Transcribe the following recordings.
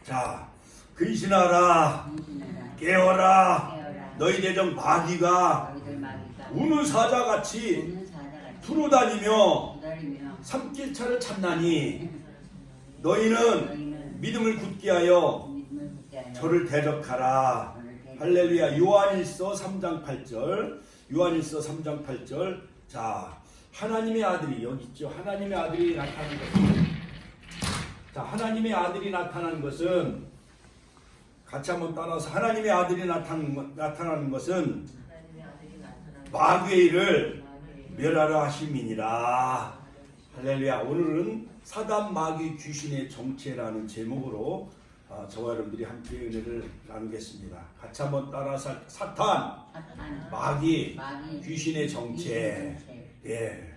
자, 근신하라, 깨어라. 너희 대적 마귀가 우는 사자같이 두루다니며 삼킬차를 찾나니 너희는 믿음을 굳게 하여 저를 대적하라. 할렐루야. 요한일서 3장 8절. 요한일서 3장 8절. 자, 하나님의 아들이 여기 있죠. 하나님의 아들이 나타난 것은, 자, 하나님의 아들이 나타난 것은, 같이 한번 따라서, 하나님의 아들이 나타나는 것은 마귀의 일을 멸하라 하심이니라. 할렐루야. 오늘은 사단 마귀 귀신의 정체라는 제목으로 저와 여러분들이 함께 은혜를 나누겠습니다. 같이 한번 따라서, 사탄, 마귀, 귀신의 정체. 예.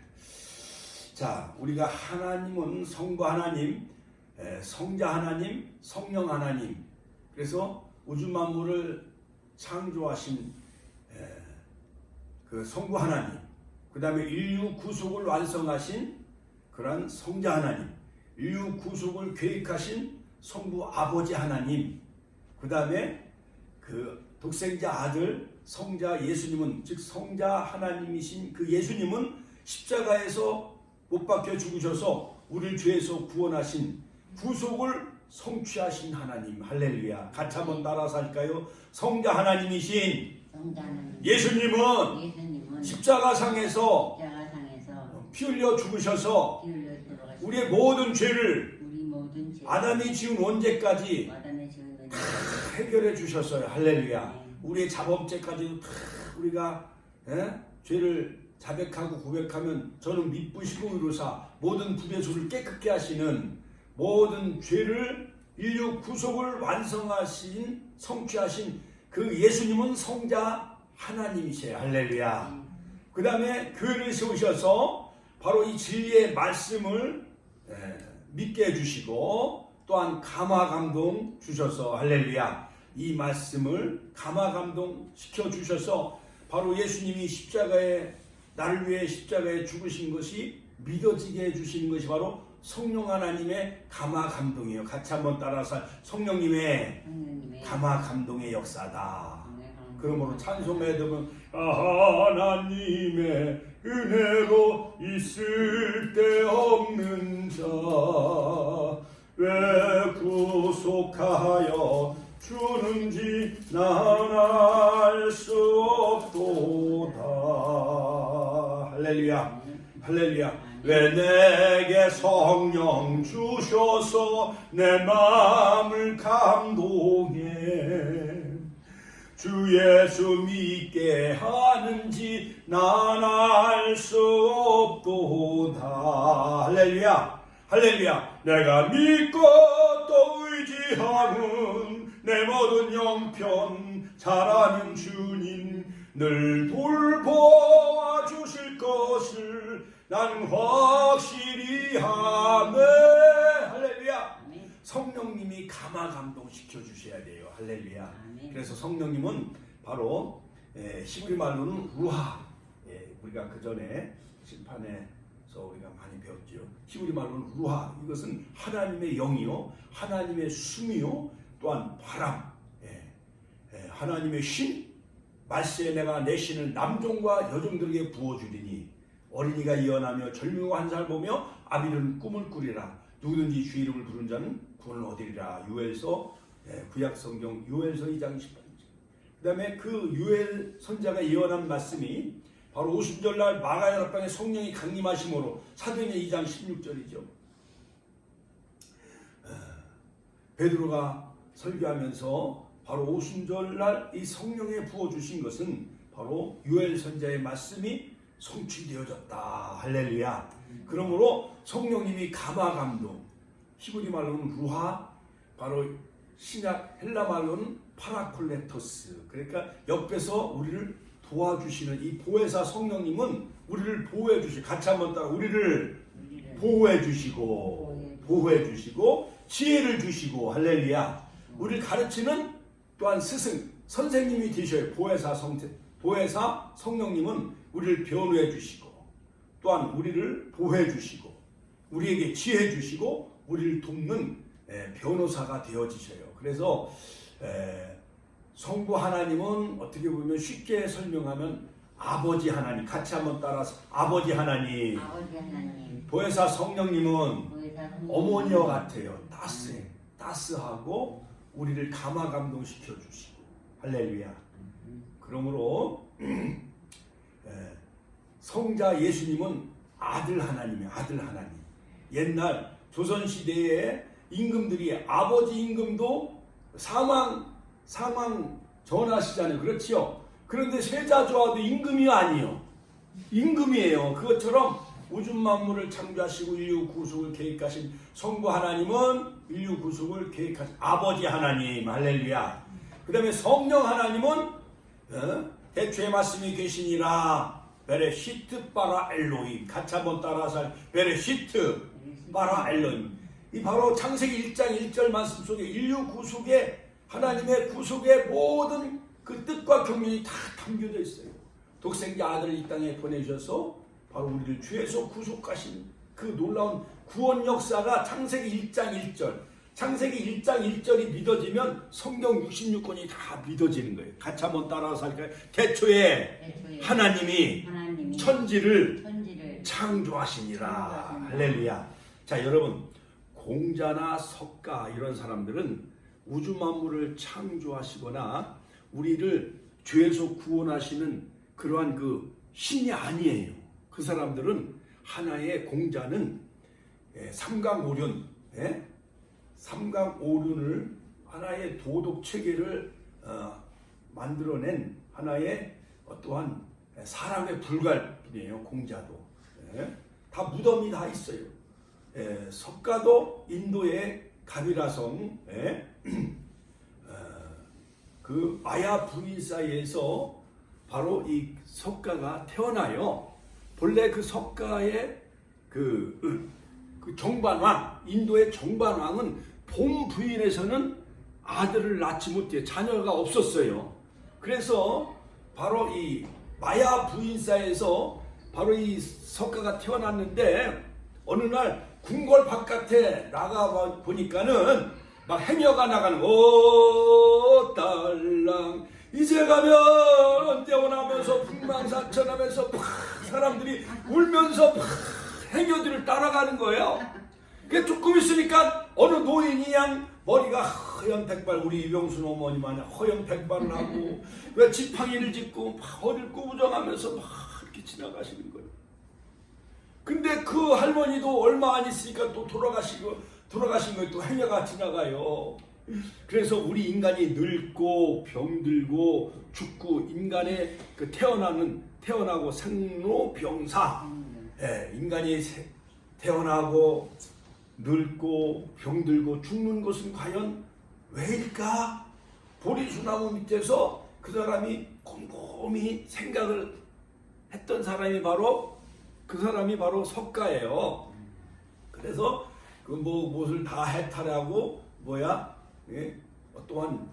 자, 우리가 하나님은 성부 하나님, 성자 하나님, 성령 하나님. 그래서 우주 만물을 창조하신 그 성부 하나님, 그 다음에 인류 구속을 완성하신 그런 성자 하나님, 인류 구속을 계획하신 성부 아버지 하나님, 그 다음에 그 독생자 아들 성자 예수님은, 즉 성자 하나님이신 그 예수님은 십자가에서 못 박혀 죽으셔서 우리를 죄에서 구원하신, 구속을 성취하신 하나님. 할렐루야. 같이 한번 따라서 할까요? 성자 하나님이신 예수님은 십자가상에서 피 흘려 죽으셔서 우리의 모든 죄를 아담이 지은 원죄까지 다 해결해 주셨어요. 할렐루야. 우리의 자범죄까지도 다 우리가 죄를 자백하고 고백하면 저는 미쁘시고 의로사 모든 부대수를 깨끗게 하시는, 모든 죄를 인류 구속을 완성하신, 성취하신 그 예수님은 성자 하나님이세요. 할렐루야. 그 다음에 교회를 세우셔서 바로 이 진리의 말씀을 믿게 해주시고, 또한 감화 감동 주셔서, 할렐루야, 이 말씀을 감화 감동 시켜주셔서 바로 예수님이 십자가에, 나를 위해 십자가에 죽으신 것이 믿어지게 해주시는 것이 바로 성령 하나님의 감화 감동이에요. 같이 한번 따라서, 성령님의 감화 감동의 역사다. 그러므로 찬송에 되면 하나님의 은혜로 있을 데 없는 자 왜 구속하여 주는지 난 알 수 없도다. 할렐루야. 할렐루야. 왜 내게 성령 주셔서 내 마음을 감동해 주 예수 믿게 하는지 난 알 수 없도다. 할렐루야. 할렐루야. 내가 믿고 또 의지하는 내 모든 영편 잘하는 주님 늘 돌보아 주실 것을 난 확실히 하네. 할렐루야. 성령님이 감화 감동시켜 주셔야 돼요. 할렐루야. 그래서 성령님은 바로 히브리 말로는 루하. 우리가 그 전에 심판에서 우리가 많이 배웠죠. 히브리 말로는 루하. 이것은 하나님의 영이요, 하나님의 숨이요, 또한 바람, 하나님의 신. 말세에 내가 내 신을 남종과 여종들에게 부어주리니 어린이가 이어나며 젊은이가 한 살 보며 아비는 꿈을 꾸리라. 누구든지 주 이름을 부른 자는 구원을 얻으리라. 요엘서, 구약성경 요엘서 2장 18절. 그 다음에 그 요엘 선자가 예언한 말씀이 바로 오순절날 마가야락방에 성령이 강림하심으로 사도행전 2장 16절이죠. 베드로가 설교하면서 바로 오순절날 이 성령에 부어주신 것은 바로 요엘 선자의 말씀이 성취되어졌다. 할렐루야. 그러므로 성령님이 감화 감동, 히브리 말로는 루하, 바로 신약 헬라 말로는 파라콜레토스. 그러니까 옆에서 우리를 도와주시는 이 보혜사 성령님은 우리를 보호해 주시고, 같이 한번 따라, 우리를 보호해 주시고 지혜를 주시고, 할렐루야. 우리를 가르치는 또한 스승, 선생님이 되셔요. 보혜사 성령님은 우리를 변호해 주시고, 또한 우리를 보호해 주시고, 우리에게 지혜 주시고, 우리를 돕는 변호사가 되어지셔요. 그래서 성부 하나님은 어떻게 보면 쉽게 설명하면 아버지 하나님, 같이 한번 따라서 아버지 하나님, 보혜사 성령님은 어머니와 같아요. 따스하고 우리를 감화감동시켜 주시고, 할렐루야. 그러므로 성자 예수님은 아들 하나님이에요. 아들 하나님. 옛날 조선시대에 임금들이 아버지 임금도 사망 전하시잖아요. 그렇지요? 그런데 세자조와도 임금이 아니요. 임금이에요. 그것처럼 우주 만물을 창조하시고 인류 구속을 계획하신 성부 하나님은 인류 구속을 계획하신 아버지 하나님. 할렐루야. 그 다음에 성령 하나님은 대초에 말씀이 계시니라. 베레시트 바라 엘로힘. 같이 한번 따라서 베레시트 바라 엘로힘. 이 바로 창세기 1장 1절 말씀 속에 인류 구속의 하나님의 구속의 모든 그 뜻과 경륜이 다 담겨져 있어요. 독생자 아들을 이 땅에 보내주셔서 바로 우리를 죄에서 구속하신 그 놀라운 구원 역사가 창세기 1장 1절. 창세기 1장 1절이 믿어지면 성경 66권이 다 믿어지는 거예요. 같이 한번 따라서 할까요? 대초에 하나님이 천지를 창조하시니라. 할렐루야. 자, 여러분, 공자나 석가 이런 사람들은 우주 만물을 창조하시거나 우리를 죄에서 구원하시는 그러한 그 신이 아니에요. 그 사람들은 하나의 공자는 삼강오륜, 삼강오륜을 하나의 도덕 체계를 만들어낸 하나의 어떠한 사람의 불갈이에요. 공자도 다 무덤이 다 있어요. 석가도 인도의 가비라성 그 마야 부인사에서 바로 이 석가가 태어나요. 본래 그 석가의 그 정반왕, 인도의 정반왕은 본 부인에서는 아들을 낳지 못해 자녀가 없었어요. 그래서 바로 이 마야 부인사에서 바로 이 석가가 태어났는데 어느 날 궁궐 바깥에 나가 보니까는 막 해녀가 나가는 오 딸랑 이제 가면 언제 오나면서 풍망사천하면서 사람들이 울면서 해녀들을 따라가는 거예요. 그게 조금 있으니까 어느 노인이 그냥 머리가 허연 백발, 우리 이병순 어머니 마냥 허연 백발을 하고 왜 지팡이를 짚고 허리를 꾸부정하면서 막 이렇게 지나가시는 거예요. 근데 그 할머니도 얼마 안 있으니까 또 돌아가신 거예요. 또 해녀가 지나가요. 그래서 우리 인간이 늙고 병들고 죽고 인간의 그 태어나고 생로병사, 인간이 태어나고 늙고 병들고 죽는 것은 과연 왜일까? 보리수나무 밑에서 그 사람이 곰곰이 생각을 했던 사람이 바로 석가예요. 그래서 그 무엇을 다 해탈하고 어떠한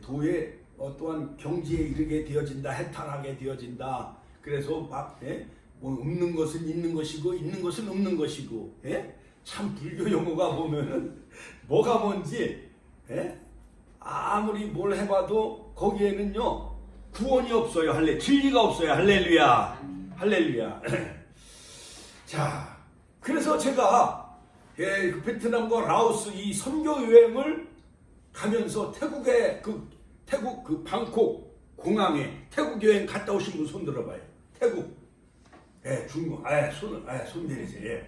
도에 어떠한 경지에 이르게 되어진다, 해탈하게 되어진다. 그래서 없는 것은 있는 것이고 있는 것은 없는 것이고, 참 불교 용어가 보면은 뭐가 뭔지 아무리 뭘 해봐도 거기에는요 구원이 없어요. 진리가 없어요. 할렐루야. 할렐루야. 자, 그래서 제가 그 베트남과 라오스 이 선교 여행을 가면서 태국의 태국 그 방콕 공항에 태국 여행 갔다 오신 분 손 들어봐요. 태국, 중국, 손 내리세요.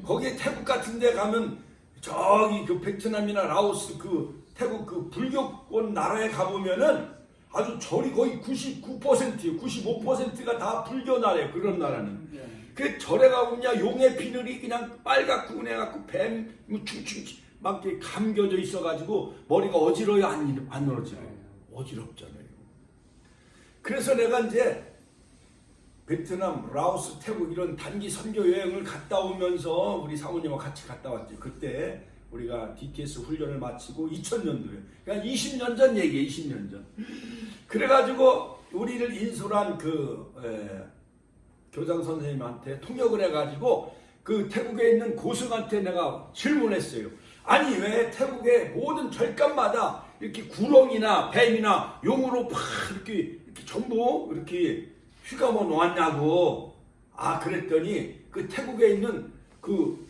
거기 태국 같은 데 가면 저기 그 베트남이나 라오스 그 태국 그 불교권 나라에 가보면은 아주 절이 거의 99%, 95%가 다 불교 나라예요. 그런 나라는. 그 절에 가보면 용의 비늘이 그냥 빨갛고 은해갖고 뱀 충충 막 이렇게 감겨져 있어가지고 머리가 어지러워요? 안 어지러워요? 어지럽잖아요. 그래서 내가 이제 베트남, 라오스, 태국 이런 단기 선교 여행을 갔다 오면서 우리 사모님과 같이 갔다 왔죠. 그때 우리가 DTS 훈련을 마치고 2000년도에 그러니까 20년 전 얘기예요. 20년 전. 그래가지고 우리를 인솔한 교장 선생님한테 통역을 해가지고 그 태국에 있는 고승한테 내가 질문했어요. 아니 왜 태국의 모든 절간마다 이렇게 구렁이나 뱀이나 용으로 팍 이렇게 전부 이렇게 휘감아 놓았냐고. 아 그랬더니 그 태국에 있는 그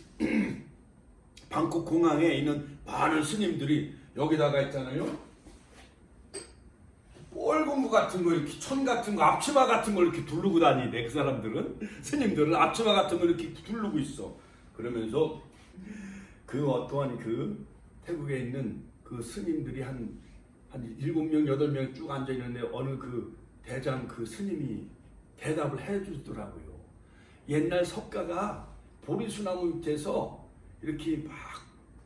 방콕 공항에 있는 많은 스님들이 여기다가 있잖아요. 뻘공구 같은 거 이렇게 천 같은 거 앞치마 같은 걸 이렇게 두르고 다니네. 그 사람들은 스님들은 앞치마 같은 걸 이렇게 두르고 있어. 그러면서 그 어떠한 그 태국에 있는 그 스님들이 한 7명 8명 쭉 앉아 있는데 어느 그 대장 그 스님이 대답을 해주더라고요. 옛날 석가가 보리수나무 밑에서 이렇게 막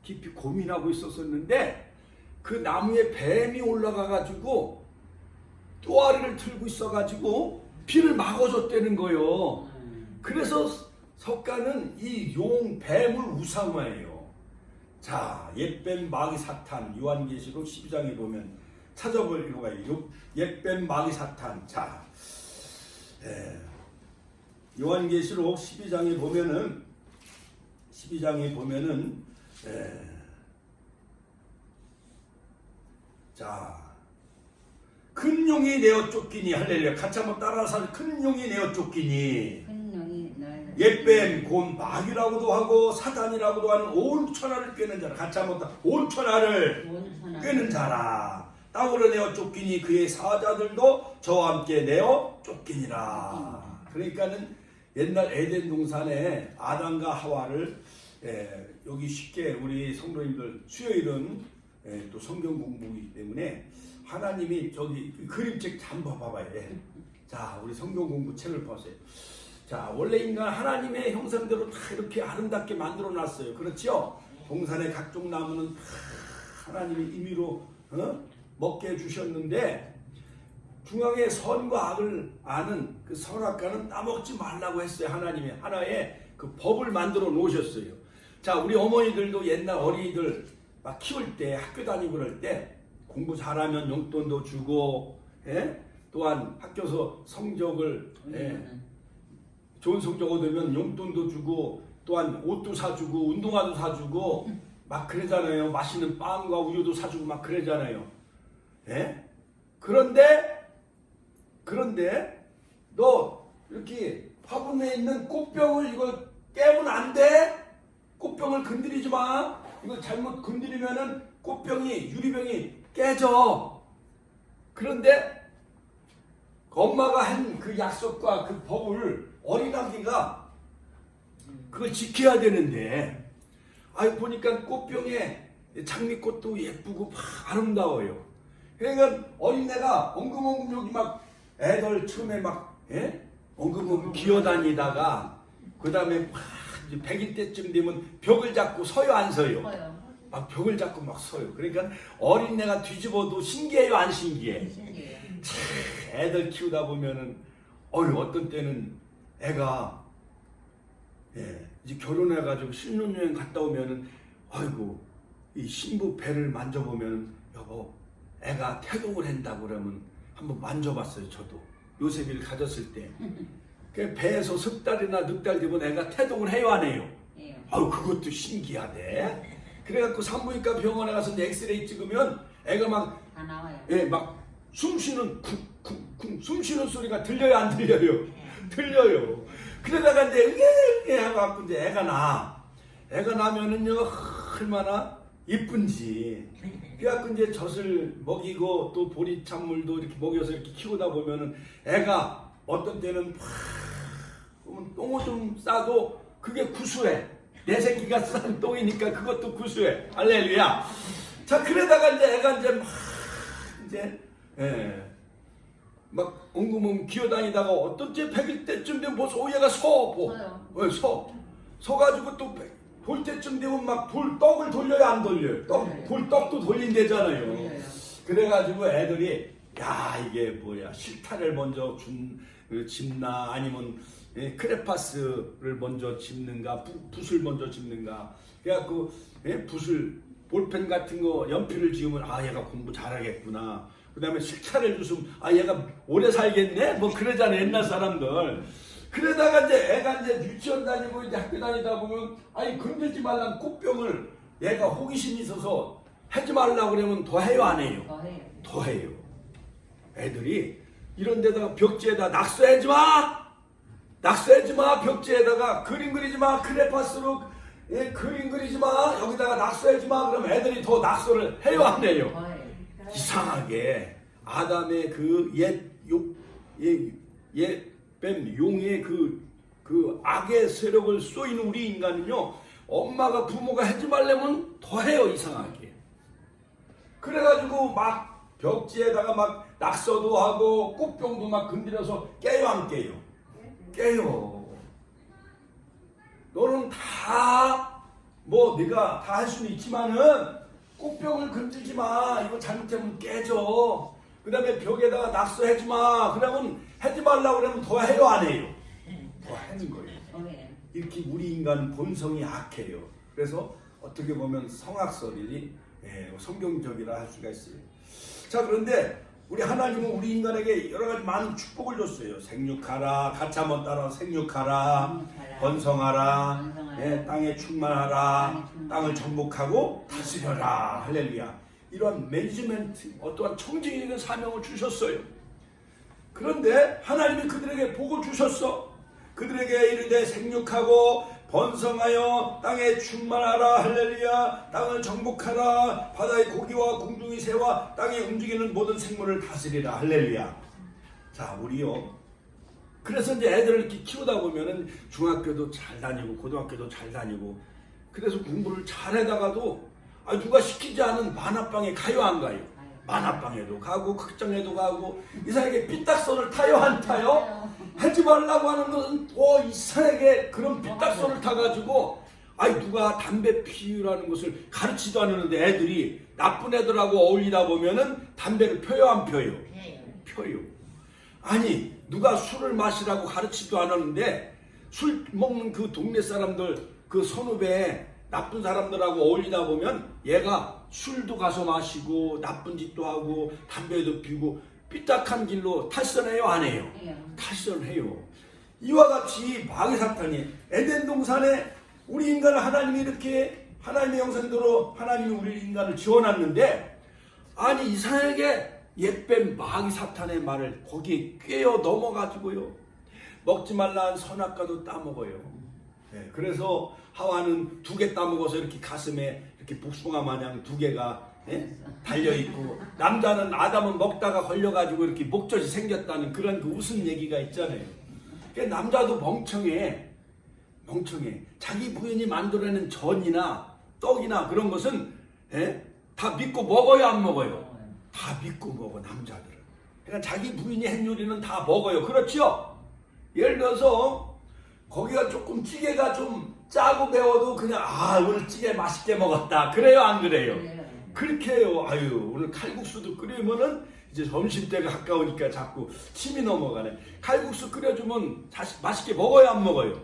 깊이 고민하고 있었는데 그 나무에 뱀이 올라가 가지고 또아리를 들고 있어 가지고 비를 막아줬다는 거예요. 그래서 석가는 이 용 뱀을 우상화해요. 자, 옛뱀 마귀 사탄 요한계시록 12장에 보면 찾아볼 이유가 있어요. 옛뱀 마귀 사탄. 자, 요한계시록 12장에 보면은 자, 큰 용이 내어 쫓기니 할렐루야. 같이 한번 따라서 큰 용이 내어 쫓기니 옛뱀 곧 마귀라고도 하고 사단이라고도 하는 온 천하를 꿰는 자라. 같이 한번 온 천하를 꿰는 자라. 땅으로 내어 쫓기니 그의 사자들도 저와 함께 내어 쫓기니라. 그러니까는 옛날 에덴 동산에 아담과 하와를 여기 쉽게 우리 성도님들 수요일은 또 성경 공부이기 때문에 하나님이 저기 그림책 한번 봐봐요. 자, 우리 성경 공부 책을 보세요. 자, 원래 인간 하나님의 형상대로 다 이렇게 아름답게 만들어 놨어요. 그렇죠? 동산의 각종 나무는 다 하나님의 임의로 먹게 해주셨는데 중앙에 선과 악을 아는 그 선악과는 따먹지 말라고 했어요. 하나님이 하나의 그 법을 만들어 놓으셨어요. 자, 우리 어머니들도 옛날 어린이들 막 키울 때 학교 다니고 그럴 때 공부 잘하면 용돈도 주고 또한 학교에서 성적을 좋은 성적 얻으면 용돈도 주고 또한 옷도 사주고 운동화도 사주고 막 그러잖아요. 맛있는 빵과 우유도 사주고 막 그러잖아요. 그런데 너 이렇게 화분에 있는 꽃병을 이걸 깨면 안 돼. 꽃병을 건드리지 마. 이거 잘못 건드리면은 꽃병이 유리병이 깨져. 그런데 엄마가 한 그 약속과 그 법을 어린아기가 그걸 지켜야 되는데 보니까 꽃병에 장미꽃도 예쁘고 막 아름다워요. 그러니까 어린애가 엉금엉금 여기 막 애들 처음에 막 엉금엉금 기어다니다가 그 다음에 막 100일 때쯤 되면 벽을 잡고 서요 안 서요? 막 벽을 잡고 막 서요. 그러니까 어린애가 뒤집어도 신기해요 안 신기해? 신기해요. 애들 키우다 보면은 어떤 때는 애가 이제 결혼해가지고 신혼여행 갔다 오면은 아이고 이 신부 배를 만져보면 여보 애가 태동을 한다고 그러면 한번 만져봤어요. 저도 요셉이를 가졌을 때 그 배에서 석 달이나 넉 달 되면 애가 태동을 해요 안 해요? 그것도 신기하대. 그래갖고 산부인과 병원에 가서 엑스레이 찍으면 애가 막 다 나와요. 막 숨쉬는 쿵쿵쿵 숨쉬는 소리가 들려요 안 들려요? 들려요. 그러다가 이제 으게 해갖고 이제 애가 나면은요 얼마나 이쁜지. 그래갖고 이제 젖을 먹이고 또 보리찬물도 이렇게 먹여서 이렇게 키우다 보면은 애가 어떤 때는 똥을 좀 싸도 그게 구수해. 내 새끼가 싼 똥이니까 그것도 구수해. 할렐루야. 자, 그러다가 이제 애가 막 엉금엉금 기어다니다가 어떤 때 100일 때쯤 되면 벌써 얘가 서가지고 또 볼 때쯤 되면 막 떡을 돌려요 안 돌려요? 떡도 돌린대잖아요. 그래가지고 애들이 이게 뭐야 실타를 먼저 짚나 아니면 크레파스를 먼저 짚는가 붓을 먼저 짚는가. 그래갖고 붓을 볼펜 같은 거 연필을 지으면 얘가 공부 잘하겠구나. 그 다음에 실타를 주시면 얘가 오래 살겠네? 뭐 그러잖아요 옛날 사람들. 그러다가 이제 애가 이제 유치원 다니고 이제 학교 다니다 보면 건들지 말라는 꽃병을 얘가 호기심이 있어서 하지 말라고 그러면 더 해요, 안 해요? 더 해요. 애들이 이런 데다가 벽지에다 낙서하지 마! 낙서하지 마! 벽지에다가 그림 그리지 마! 크레파스로 그림 그리지 마! 여기다가 낙서하지 마! 그럼 애들이 더 낙서를 해요, 안 해요? 이상하게 아담의 그 옛뱀 용의 그 악의 세력을 쏘이는 우리 인간은요, 엄마가 부모가 하지 말려면 더 해요, 이상하게. 그래가지고 막 벽지에다가 막 낙서도 하고 꽃병도 막 건드려서 깨요, 안 깨요? 깨요. 너는 다 뭐 네가 다 할 수는 있지만은 꽃병을 건들지 마. 이거 잘못하면 깨져. 그 다음에 벽에다가 낙서하지 마. 그러면 하지 말라고 그러면 더 해요, 안 해요? 더 하는 거예요. 이렇게 우리 인간은 본성이 악해요. 그래서 어떻게 보면 성악설이 성경적이라 할 수가 있어요. 자, 그런데 우리 하나님은 우리 인간에게 여러 가지 많은 축복을 줬어요. 생육하라, 같이 한번 따라 생육하라, 번성하라, 땅에 충만하라, 땅을 정복하고 다스려라. 할렐루야. 이런 매니지먼트, 어떠한 청지기적인 사명을 주셨어요. 그런데 하나님이 그들에게 복을 주셨어. 그들에게 이르되 생육하고 번성하여 땅에 충만하라. 할렐루야. 땅을 정복하라. 바다의 고기와 공중의 새와 땅에 움직이는 모든 생물을 다스리라. 할렐루야. 자, 우리요, 그래서 이제 애들을 이렇게 키우다 보면은 중학교도 잘 다니고 고등학교도 잘 다니고, 그래서 공부를 잘하다가도 누가 시키지 않은 만화방에 가요, 안 가요? 만화방에도 가고 극장에도 가고 이상하게 삐딱선을 타요, 안 타요? 하지 말라고 하는 것은 또 이상하게 그런 삐딱선을 타가지고 누가 담배 피우라는 것을 가르치지도 않았는데 애들이 나쁜 애들하고 어울리다 보면은 담배를 펴요, 안 펴요? 펴요. 아니, 누가 술을 마시라고 가르치지도 않았는데 술 먹는 그 동네 사람들, 그 선후배 나쁜 사람들하고 어울리다 보면 얘가 술도 가서 마시고 나쁜 짓도 하고 담배도 피우고 삐딱한 길로 탈선해요, 안 해요? 탈선해요. 이와 같이 마귀 사탄이 에덴 동산에 우리 인간을 하나님이 이렇게 하나님의 형상대로 하나님이 우리 인간을 지어놨는데, 아니 이상하게 옛뱀 마귀 사탄의 말을 거기에 꿰어 넘어가지고요, 먹지 말라는 선악과도 따먹어요. 그래서 하와는 2개 따먹어서 이렇게 가슴에 이렇게 복숭아 마냥 2개가 달려있고, 남자는 아담은 먹다가 걸려가지고 이렇게 목젖이 생겼다는 그런 그 웃음 얘기가 있잖아요. 그러니까 남자도 멍청해. 자기 부인이 만들어낸 전이나 떡이나 그런 것은 다 믿고 먹어요, 안 먹어요? 다 믿고 먹어, 남자들은. 그러니까 자기 부인이 한 요리는 다 먹어요. 그렇죠? 예를 들어서 거기가 조금 찌개가 좀 짜고 매워도 그냥 오늘 찌개 맛있게 먹었다. 그래요, 안 그래요? 그렇게 해요. 오늘 칼국수도 끓이면은 이제 점심때가 가까우니까 자꾸 침이 넘어가네. 칼국수 끓여주면 맛있게 먹어요, 안 먹어요?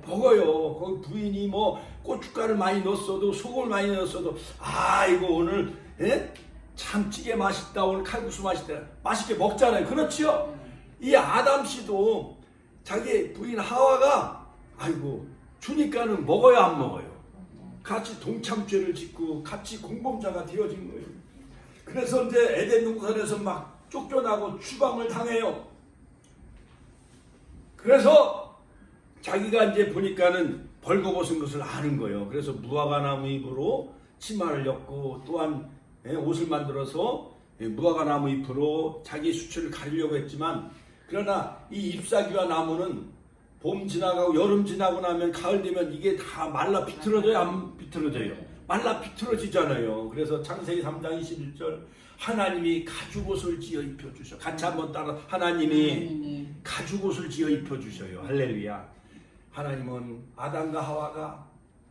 먹어요. 거기 부인이 뭐 고춧가루 많이 넣었어도 소금을 많이 넣었어도 이거 오늘 참 찌개 맛있다, 오늘 칼국수 맛있다, 맛있게 먹잖아요. 그렇지요? 이 아담 씨도 자기 부인 하와가 주니까는 먹어요, 안 먹어요? 같이 동참죄를 짓고 같이 공범자가 되어진 거예요. 그래서 이제 에덴 동산에서 막 쫓겨나고 추방을 당해요. 그래서 자기가 이제 보니까는 벌거벗은 것을 아는 거예요. 그래서 무화과 나무 잎으로 치마를 엮고 또한 옷을 만들어서 무화과 나무 잎으로 자기 수출을 가리려고 했지만, 그러나 이 잎사귀와 나무는 봄 지나가고 여름 지나고 나면 가을 되면 이게 다 말라 비틀어져요, 안 비틀어져요? 말라 비틀어지잖아요. 그래서 창세기 3장 21절 하나님이 가죽옷을 지어 입혀주셔. 같이 한번 따라, 하나님이 가죽옷을 지어 입혀주셔요. 할렐루야. 하나님은 아담과 하와가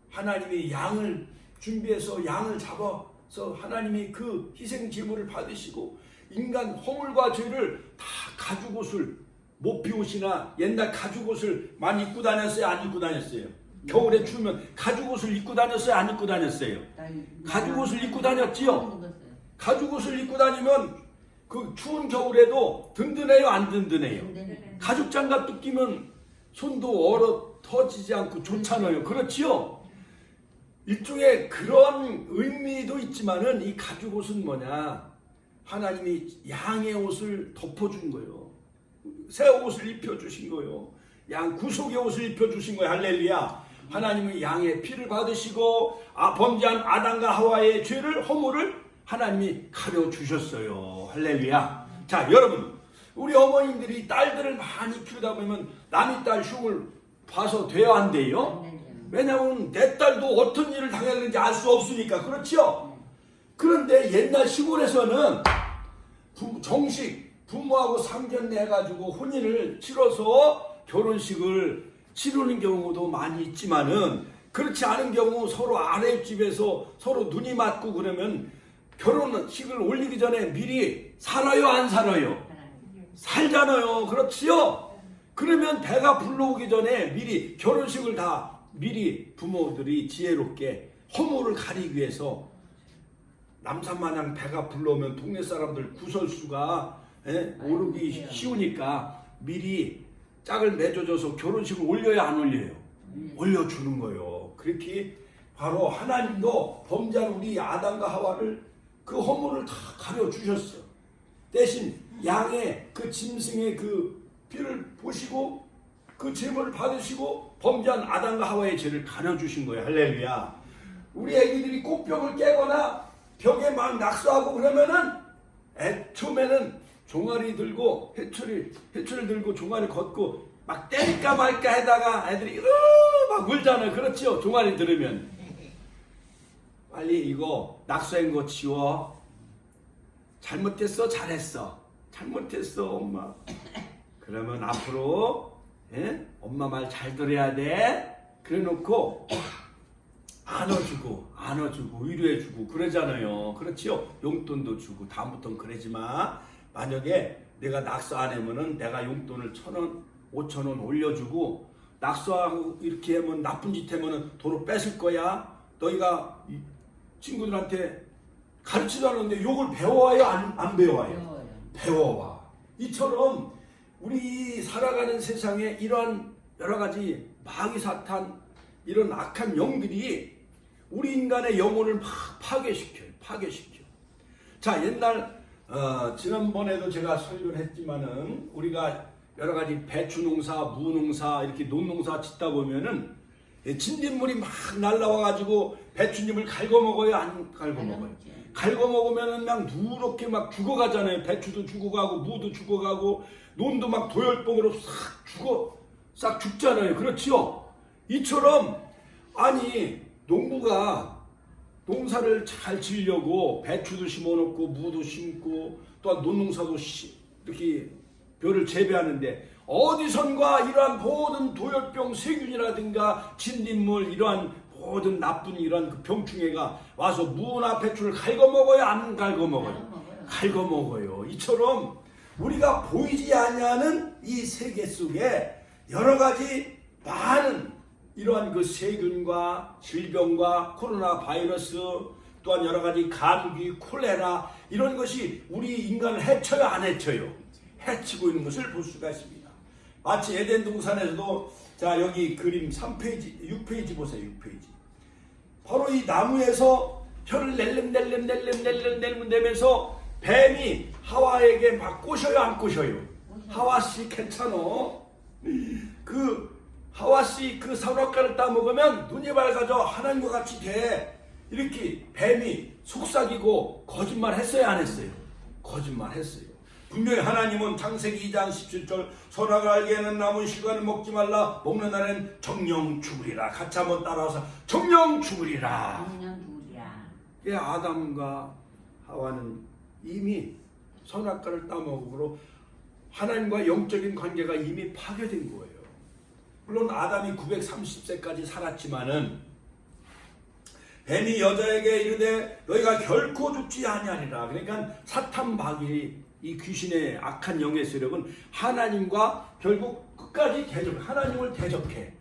하나님이 양을 준비해서 양을 잡아서 하나님이 그 희생 제물을 받으시고 인간 허물과 죄를 다 가죽옷을, 모피옷이나 옛날 가죽옷을 많이 입고 다녔어요, 안 입고 다녔어요? 겨울에 추우면 가죽옷을 입고 다녔어요, 안 입고 다녔어요? 가죽옷을 입고 다녔지요? 가죽옷을 입고 다니면 그 추운 겨울에도 든든해요, 안 든든해요? 가죽 장갑도 끼면 손도 얼어 터지지 않고 좋잖아요. 그렇지요? 일종의 그런 의미도 있지만은 이 가죽 옷은 뭐냐? 하나님이 양의 옷을 덮어준 거예요. 새 옷을 입혀주신 거예요. 양 구속의 옷을 입혀주신 거예요. 할렐루야. 하나님이 양의 피를 받으시고 범죄한 아담과 하와의 죄를 허물을 하나님이 가려주셨어요. 할렐루야. 자, 여러분, 우리 어머님들이 딸들을 많이 키우다 보면 남의 딸 흉을 봐서 돼야 안 돼요? 왜냐하면 내 딸도 어떤 일을 당했는지 알 수 없으니까. 그렇죠? 그런데 옛날 시골에서는 정식 부모하고 상견례해가지고 혼인을 치러서 결혼식을 치르는 경우도 많이 있지만은, 그렇지 않은 경우 서로 아랫집에서 서로 눈이 맞고 그러면 결혼식을 올리기 전에 미리 살아요, 안 살아요? 살잖아요. 그렇지요? 그러면 배가 불러오기 전에 미리 결혼식을 다 미리 부모들이 지혜롭게 허물을 가리기 위해서, 남산마냥 배가 불러오면 동네 사람들 구설수가 오르기 쉬우니까 미리 짝을 맺어줘서 결혼식을 올려야 안 올려요? 올려주는 거예요. 그렇게 바로 하나님도 범죄한 우리 아담과 하와를 그 허물을 다 가려주셨어. 대신 양의 그 짐승의 그 피를 보시고 그 제물을 받으시고 범죄한 아담과 하와의 죄를 가려주신 거예요. 할렐루야. 우리 애기들이 꽃병을 깨거나 벽에 막 낙서하고 그러면은 처음에는 종아리 들고 해초를 들고 종아리 걷고 막 때릴까 말까 하다가 애들이 막 울잖아요. 그렇죠? 종아리 들으면 빨리 이거 낙서한 거 지워. 잘못했어, 잘했어. 잘못했어, 엄마. 그러면 앞으로 엄마 말 잘 들어야 돼. 그래놓고 안아주고 위로해주고 그러잖아요. 그렇지요? 용돈도 주고 다음부터는 그러지 마. 만약에 내가 낙서 안 하면은 내가 용돈을 1,000원, 5,000원 올려주고, 낙서하고 이렇게 하면 나쁜 짓 하면은 도로 뺏을 거야. 너희가 친구들한테 가르치도 않았는데 욕을 배워와요? 안 배워와요? 배워와. 이처럼 우리 살아가는 세상에 이러한 여러 가지 마귀 사탄, 이런 악한 영들이 우리 인간의 영혼을 막 파괴시켜요. 자, 옛날 지난번에도 제가 설교를 했지만은 우리가 여러 가지 배추 농사, 무 농사, 이렇게 논농사 짓다 보면은 진딧물이 막 날라와가지고 배추잎을 갉아먹어요, 안 갉아먹어요? 갉아먹으면은 그냥 누렇게 막 죽어가잖아요. 배추도 죽어가고, 무도 죽어가고, 논도 막 도열봉으로 싹 죽잖아요. 그렇지요? 이처럼, 아니, 농부가 농사를 잘 지으려고 배추도 심어놓고, 무도 심고, 또한 논농사도 이렇게 벼를 재배하는데, 어디선가 이러한 모든 도열병, 세균이라든가 진딧물, 이러한 모든 나쁜 이러한 그 병충해가 와서 무나 배추를 갉아먹어요, 안 갉아먹어요? 갉아먹어요. 이처럼 우리가 보이지 아니하는 이 세계 속에 여러 가지 많은 이러한 그 세균과 질병과 코로나 바이러스, 또한 여러 가지 감기, 콜레라, 이런 것이 우리 인간을 해쳐요, 안 해쳐요? 해치고 있는 것을 볼 수가 있습니다. 마치 에덴 동산에서도, 자, 여기 그림 3페이지, 6페이지 보세요. 6페이지. 바로 이 나무에서 혀를 낼름내면서 뱀이 하와에게 막 꼬셔요, 안 꼬셔요? 하와씨 괜찮어? 그 하와씨 그 선악과를 따먹으면 눈이 밝아져 하나님과 같이 돼. 이렇게 뱀이 속삭이고 거짓말 했어요, 안 했어요? 거짓말 했어요. 분명히 하나님은 창세기 2장 17절 선악을 알게 하는 나무 실과는 먹지 말라. 먹는 날엔 정령 죽으리라. 같이 한번 따라와서 정령 죽으리라. 예, 아담과 하와는 이미 선악과를 따먹음으로 하나님과 영적인 관계가 이미 파괴된 거예요. 물론 아담이 930세까지 살았지만은 뱀이 여자에게 이르되 너희가 결코 죽지 아니하리라. 그러니까 사탄 마귀, 이 귀신의 악한 영의 세력은 하나님과 결국 끝까지 하나님을 대적해.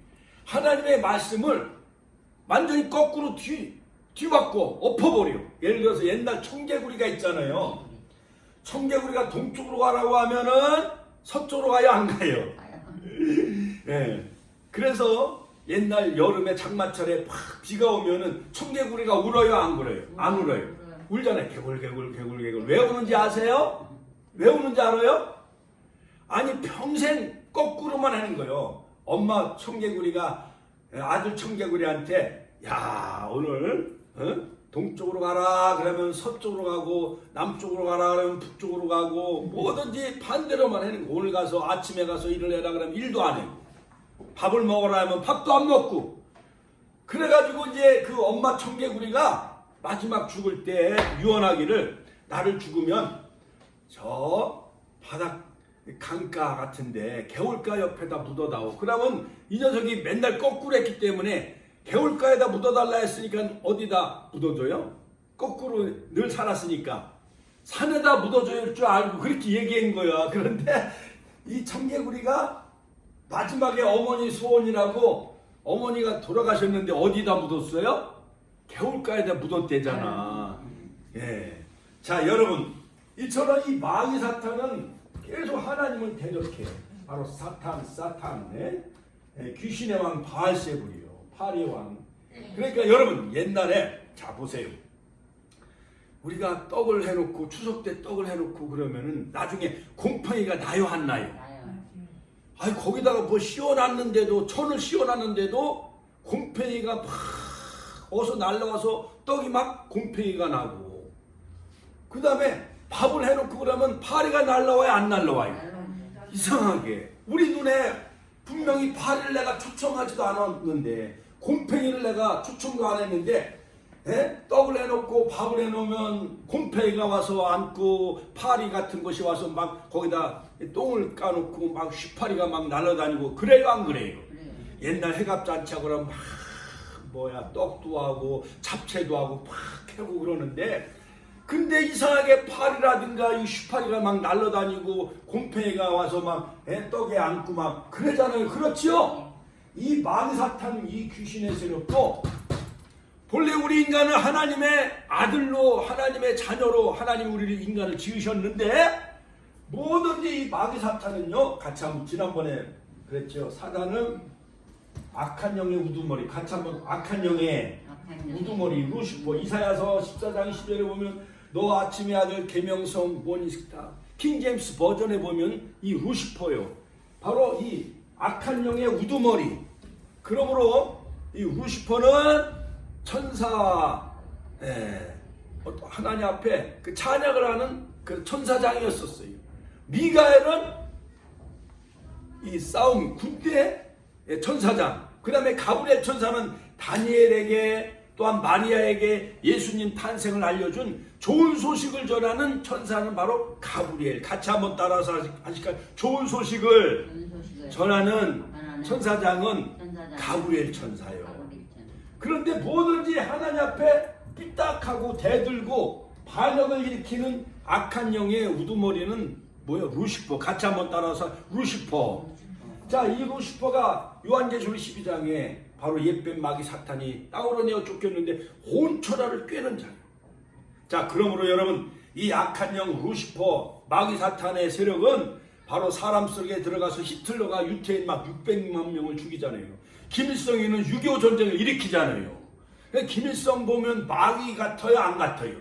하나님의 말씀을 완전히 거꾸로 뒤바꿔 엎어버려. 예를 들어서 옛날 청개구리가 있잖아요. 청개구리가 동쪽으로 가라고 하면은 서쪽으로 가요, 안 가요? 네. 그래서 옛날 여름에 장마철에 팍 비가 오면은 청개구리가 울어요, 안 울어요? 안 울어요. 울잖아요. 개굴. 왜 우는지 아세요? 왜 우는지 알아요? 아니 평생 거꾸로만 하는 거예요. 엄마 청개구리가 아들 청개구리한테 야 오늘 동쪽으로 가라 그러면 서쪽으로 가고 남쪽으로 가라 그러면 북쪽으로 가고 뭐든지 반대로만 하는 거. 오늘 가서 아침에 가서 일을 해라 그러면 일도 안 해요. 밥을 먹으라 하면 밥도 안 먹고. 그래가지고 이제 그 엄마 청개구리가 마지막 죽을 때 유언하기를 나를 죽으면 저 바닥 강가 같은데 개울가 옆에다 묻어다오. 그러면 이 녀석이 맨날 거꾸로 했기 때문에 개울가에다 묻어달라 했으니까 어디다 묻어줘요? 거꾸로 늘 살았으니까 산에다 묻어줄 줄 알고 그렇게 얘기한 거야. 그런데 이 청개구리가 마지막에 어머니 소원이라고 어머니가 돌아가셨는데 어디다 묻었어요? 개울가에다 묻었대잖아. 예. 자 여러분 이처럼 이 마귀 사탄은 계속 하나님을 대적해. 바로 사탄, 귀신의 왕 바알세불이요. 파리의 왕. 그러니까 여러분 옛날에 자 보세요. 우리가 떡을 해놓고 추석 때 떡을 해놓고 그러면은 나중에 곰팡이가 나요 안 나요? 아니 거기다가 뭐 씌워놨는데도 천을 씌워놨는데도 곰팡이가 막 어서 날라와서 떡이 막 곰팡이가 나고 그 다음에 밥을 해놓고 그러면 파리가 날라와요 안 날라와요? 이상하게 우리 눈에 분명히 파리를 내가 초청하지도 않았는데 곰팡이를 내가 초청도 안 했는데 떡을 해놓고 밥을 해놓으면 곰팡이가 와서 앉고 파리 같은 것이 와서 막 거기다 똥을 까놓고 막 쉬파리가 막 날아다니고 그래요 안 그래요? 옛날 해갑잔치하고 그러면 막 떡도 하고 잡채도 하고 막 캐고 그러는데 근데 이상하게 파리라든가 이 쉬파리가 막 날아다니고 곰팡이가 와서 막 떡에 앉고 막 그러잖아요. 그렇지요? 이 마귀사탄 이 귀신의 세력도 본래 우리 인간은 하나님의 아들로 하나님의 자녀로 하나님 우리를 인간을 지으셨는데 뭐든지 이 마귀사탄은요 같이 한번 지난번에 그랬죠. 사단은 악한 영의 우두머리 같이 한번 악한 영의 우두머리 루시퍼 이사야서 14장 10절에 보면 너 아침의 아들 계명성 모니스타 킹제임스 버전에 보면 이 루시퍼요 바로 이 악한 영의 우두머리. 그러므로 이 루시퍼는 천사 하나님 앞에 그 찬양을 하는 그 천사장이었었어요. 미가엘은 이 싸움 군대 천사장. 그 다음에 가브리엘 천사는 다니엘에게 또한 마리아에게 예수님 탄생을 알려준 좋은 소식을 전하는 천사는 바로 가브리엘. 같이 한번 따라서 하실까요? 좋은 소식을 전하는 천사장은 가브리엘 천사예요. 그런데 뭐든지 하나님 앞에 삐딱하고 대들고 반역을 일으키는 악한 영의 우두머리는 뭐예요? 루시퍼. 같이 한번 따라서 루시퍼. 자, 이 루시퍼가 요한계시록 12장에 바로 옛뱀 마귀 사탄이 땅으로 내어 쫓겼는데 온 천하를 꿰는 자예요. 자, 그러므로 여러분 이 악한 영 루시퍼 마귀 사탄의 세력은 바로 사람 속에 들어가서 히틀러가 유태인 막 600만 명을 죽이잖아요. 김일성이는 6.25 전쟁을 일으키잖아요. 김일성 보면 마귀 같아요 안 같아요?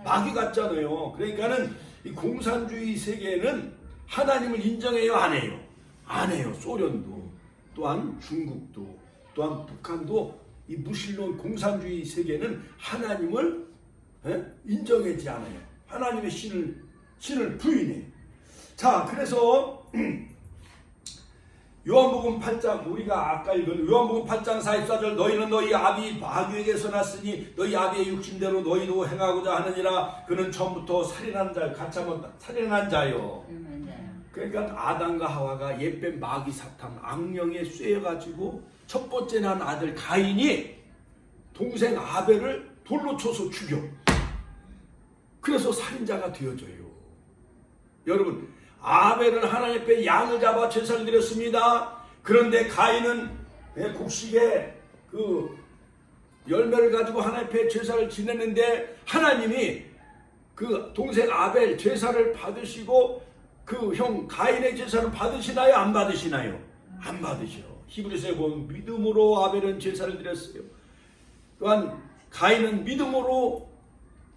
마귀 같잖아요. 그러니까는 이 공산주의 세계는 하나님을 인정해요 안 해요? 안 해요. 소련도 또한 중국도 또한 북한도 이 무신론 공산주의 세계는 하나님을 인정하지 않아요. 하나님의 신을 부인해. 자, 그래서 요한복음 8장 우리가 아까 읽은 요한복음 8장 44절 너희는 너희 아비 마귀에게서 났으니 너희 아비의 육신대로 너희도 행하고자 하느니라. 그는 처음부터 살인한 자 같이 한번 살인한 자요. 그러니까 아담과 하와가 옛뱀 마귀 사탄 악령에 쇠여가지고 첫 번째 난 아들 가인이 동생 아벨을 돌로 쳐서 죽여. 그래서 살인자가 되어져요. 여러분 아벨은 하나님 앞에 양을 잡아 제사를 드렸습니다. 그런데 가인은 곡식에 그 열매를 가지고 하나님 앞에 제사를 지냈는데 하나님이 그 동생 아벨 제사를 받으시고 그 형 가인의 제사를 받으시나요? 안 받으시나요? 안 받으셔. 히브리서에 보면 믿음으로 아벨은 제사를 드렸어요. 또한 가인은 믿음으로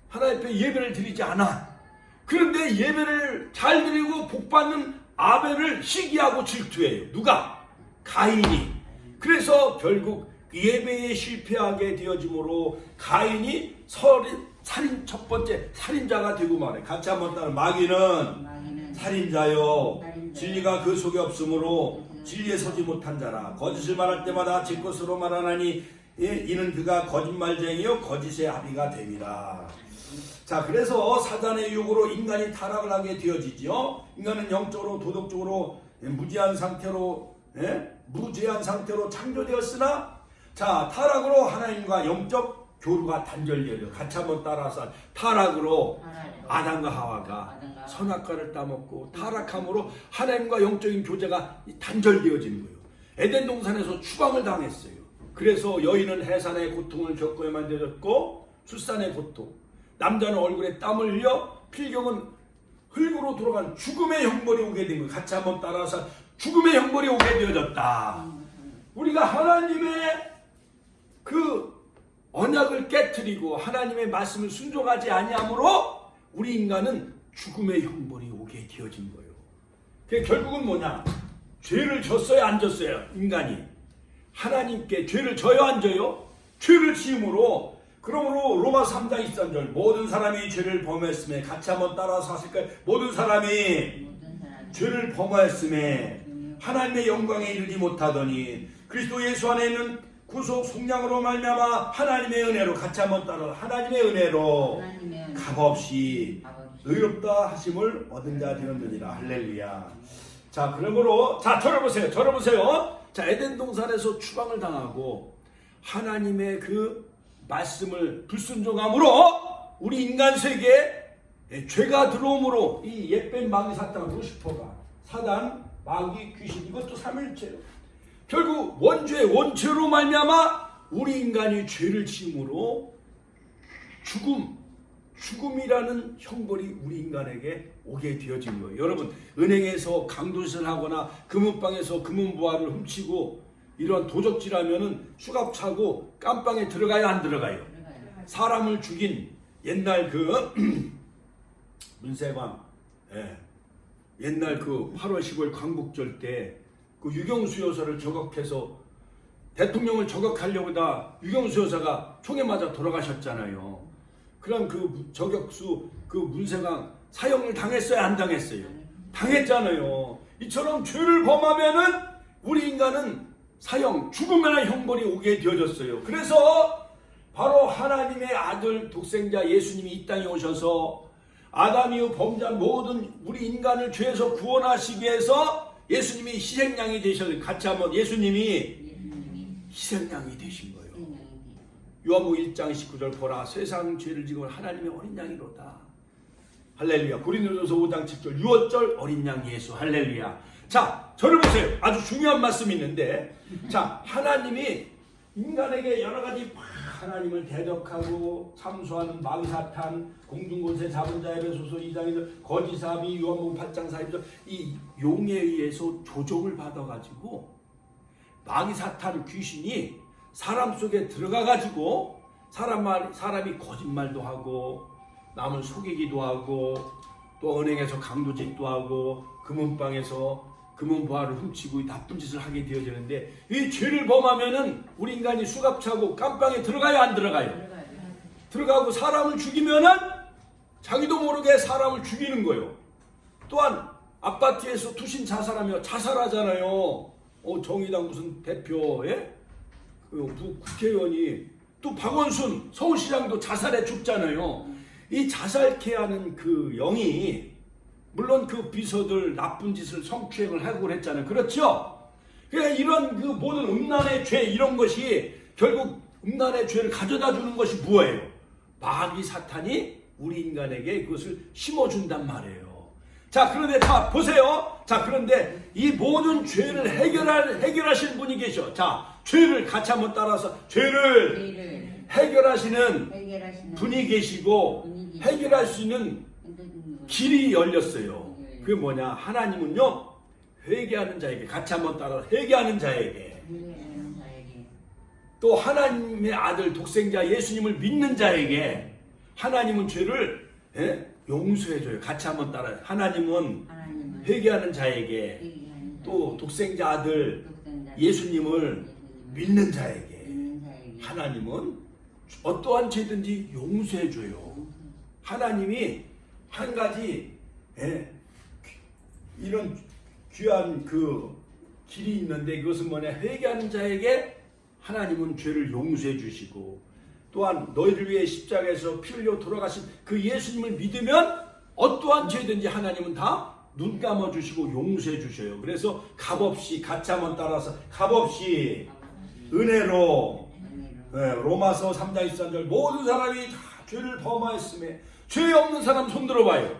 하나님 앞에 예배를 드리지 않아. 그런데 예배를 잘 드리고 복받는 아벨을 시기하고 질투해요. 누가? 가인이. 그래서 결국 예배에 실패하게 되어지므로 가인이 살인 첫 번째 살인자가 되고 말해. 같이 한번 따라. 마귀는 살인자요 진리가 그 속에 없으므로 진리에 서지 못한 자라. 거짓을 말할 때마다 제 것으로 말하나니 이는 그가 거짓말쟁이요 거짓의 합의가 됨이라. 자, 그래서 사단의 유혹으로 인간이 타락을 하게 되어지죠. 인간은 영적으로 도덕적으로 무지한 상태로 창조되었으나, 자, 타락으로 하나님과 영적 교류가 단절되어요. 같이 한번 따라서. 타락으로 아담과 하와가 선악과를 따먹고 타락함으로 하나님과 영적인 교제가 단절되어지는 거예요. 에덴 동산에서 추방을 당했어요. 그래서 여인은 해산의 고통을 겪어야만 되었고, 출산의 고통, 남자는 얼굴에 땀을 흘려, 필경은 흙으로 돌아간 죽음의 형벌이 오게 된 거예요. 같이 한번 따라서. 죽음의 형벌이 오게 되어졌다. 우리가 하나님의 그 언약을 깨트리고 하나님의 말씀을 순종하지 아니함으로 우리 인간은 죽음의 형벌이 오게 되어진 거예요. 그게 결국은 뭐냐? 죄를 졌어요, 안 졌어요? 인간이 하나님께 죄를 져요, 안 져요? 죄를 지음으로. 그러므로 로마 3장 23절 모든 사람이 죄를 범했음에, 같이 한번 따라서 하실까요? 모든 사람이 죄를 범하였음에 하나님의 영광에 이르지 못하더니 그리스도 예수 안에 있는 구속 속량으로 말미암아 하나님의 은혜로, 같이 한번 따라. 하나님의 은혜로 값없이 의롭다 하심을 얻은 자 되었느니라. 할렐루야. 자, 그러므로 자, 저를 보세요. 자, 에덴 동산에서 추방을 당하고 하나님의 그 말씀을 불순종함으로 우리 인간 세계에 죄가 들어옴으로 이 옛뱀 마귀 사탄 루시퍼가, 사단 마귀 귀신, 이것도 삼일체예요. 결국 원죄로 말미암아 우리 인간이 죄를 지음으로 죽음이라는 형벌이 우리 인간에게 오게 되어진 거예요. 여러분, 은행에서 강도짓을 하거나 금은방에서 금은보화를 훔치고 이런 도적질하면은 수갑 차고 깜빵에 들어가요, 안 들어가요? 사람을 죽인 옛날 그 문세광, 옛날 그 8월 15일 광복절 때 그 유경수 여사를 저격해서 대통령을 저격하려고 다 유경수 여사가 총에 맞아 돌아가셨잖아요. 그럼 그 저격수 그 문세광 사형을 당했어요, 안 당했어요? 당했잖아요. 이처럼 죄를 범하면은 우리 인간은 사형, 죽음이라는 형벌이 오게 되어졌어요. 그래서 바로 하나님의 아들 독생자 예수님이 이 땅에 오셔서 아담 이후 범죄한 모든 우리 인간을 죄에서 구원하시기 위해서 예수님이 희생양이 되셨어요. 같이 한번. 예수님이 희생양이 되신 거예요. 요한복음 1장 19절 보라 세상 죄를 지고 하나님의 어린 양이로다. 할렐루야. 고린도전서 5장 7절 유월절 어린 양 예수. 할렐루야. 자, 저를 보세요. 아주 중요한 말씀이 있는데, 자, 하나님이 인간에게 여러 가지 하나님을 대적하고 참소하는 마귀사탄, 공중권세 잡은 자 에베소서 2장에서 거짓사비, 요한복음 8장 42절 이 용에 의해서 조종을 받아가지고 마귀사탄 귀신이 사람 속에 들어가가지고 사람이 거짓말도 하고 남을 속이기도 하고 또 은행에서 강도짓도 하고 금은방에서 금은보화를 훔치고 나쁜 짓을 하게 되어지는데, 이 죄를 범하면은 우리 인간이 수갑차고 깜빵에 들어가요, 안 들어가요? 들어가고 사람을 죽이면은 자기도 모르게 사람을 죽이는 거예요. 또한 아파트에서 투신 자살하며 자살하잖아요. 정의당 무슨 대표, 그 국회의원이, 또 박원순 서울시장도 자살해 죽잖아요. 이 자살케 하는 그 영이, 물론 그 비서들 나쁜 짓을 성추행을 하고 그랬잖아요. 그렇죠? 그러니까 이런 그 모든 음란의 죄, 이런 것이 결국 음란의 죄를 가져다 주는 것이 뭐예요? 마귀 사탄이 우리 인간에게 그것을 심어준단 말이에요. 자, 그런데 다 보세요. 자, 그런데 이 모든 죄를 해결하시는 분이 계셔. 자, 죄를 같이 한번 따라서. 죄를 해결하시는 분이 계시고 해결할 수 있는 길이 열렸어요. 그게 뭐냐? 하나님은요, 회개하는 자에게, 같이 한번 따라, 회개하는 자에게 회개하는 자에게 또 하나님의 아들 독생자 예수님을 믿는 자에게 하나님은 죄를 용서해줘요. 같이 한번 따라요. 하나님은 회개하는 자에게 회개하는 또 독생자 아들 독생자 예수님을 믿는 자에게 믿는 자에게 하나님은 어떠한 죄든지 용서해줘요. 하나님이 한 가지 이런 귀한 그 길이 있는데 그것은 뭐냐, 회개하는 자에게 하나님은 죄를 용서해 주시고, 또한 너희를 위해 십자가에서 피 흘려 돌아가신 그 예수님을 믿으면 어떠한 죄든지 하나님은 다 눈 감아 주시고 용서해 주셔요. 그래서 값없이, 같이 한번 따라서 값없이 은혜로, 로마서 3장 23절 모든 사람이 다 죄를 범하였음에 죄 없는 사람 손 들어봐요.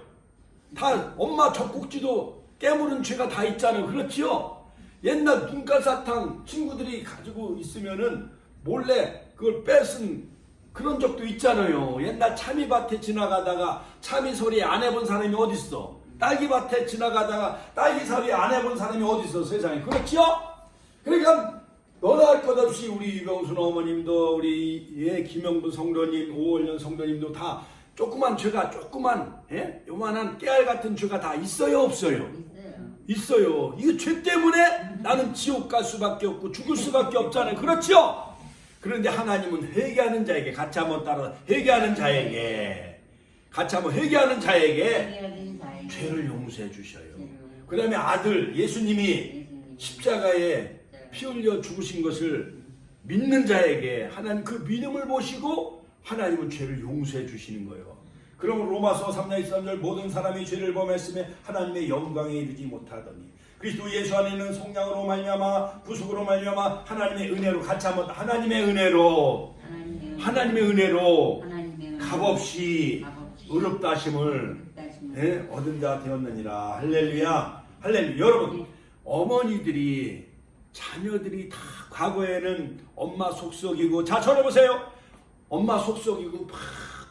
다 엄마 젖꼭지도 깨물은 죄가 다 있잖아요. 그렇지요? 옛날 눈가사탕 친구들이 가지고 있으면은 몰래 그걸 뺏은 그런 적도 있잖아요. 옛날 참이밭에 지나가다가 참이소리 안 해본 사람이 어딨어? 딸기밭에 지나가다가 딸기소리 안 해본 사람이 어딨어? 세상에. 그렇지요? 그러니까 너나 할 것 없이 우리 유병순 어머님도 우리 김영부 성도님, 오월년 성도님도 다 조그만 죄가 요만한 깨알 같은 죄가 다 있어요, 없어요? 있어요. 이거 죄 때문에 나는 지옥 갈 수밖에 없고 죽을 수밖에 없잖아요. 그렇죠? 그런데 하나님은 회개하는 자에게, 같이 한번 따라, 회개하는 자에게, 같이 한번 회개하는 자에게 죄를 용서해 주셔요. 그 다음에 아들 예수님이 십자가에 피 흘려 죽으신 것을 믿는 자에게 하나님 그 믿음을 보시고 하나님은 죄를 용서해 주시는 거예요. 그러면 로마서 3장 23절 모든 사람이 죄를 범했음에 하나님의 영광에 이르지 못하더니 그리스도 예수 안에 있는 속량으로 말미암아 구속으로 말미암아 하나님의 은혜로, 같이 한번 하나님의 은혜로 값없이 의롭다 하심을 얻은 자 되었느니라. 할렐루야. 할렐루야. 여러분, 어머니들이 자녀들이 다 과거에는 엄마 속썩이고, 자 전해보세요. 엄마 속썩이고 막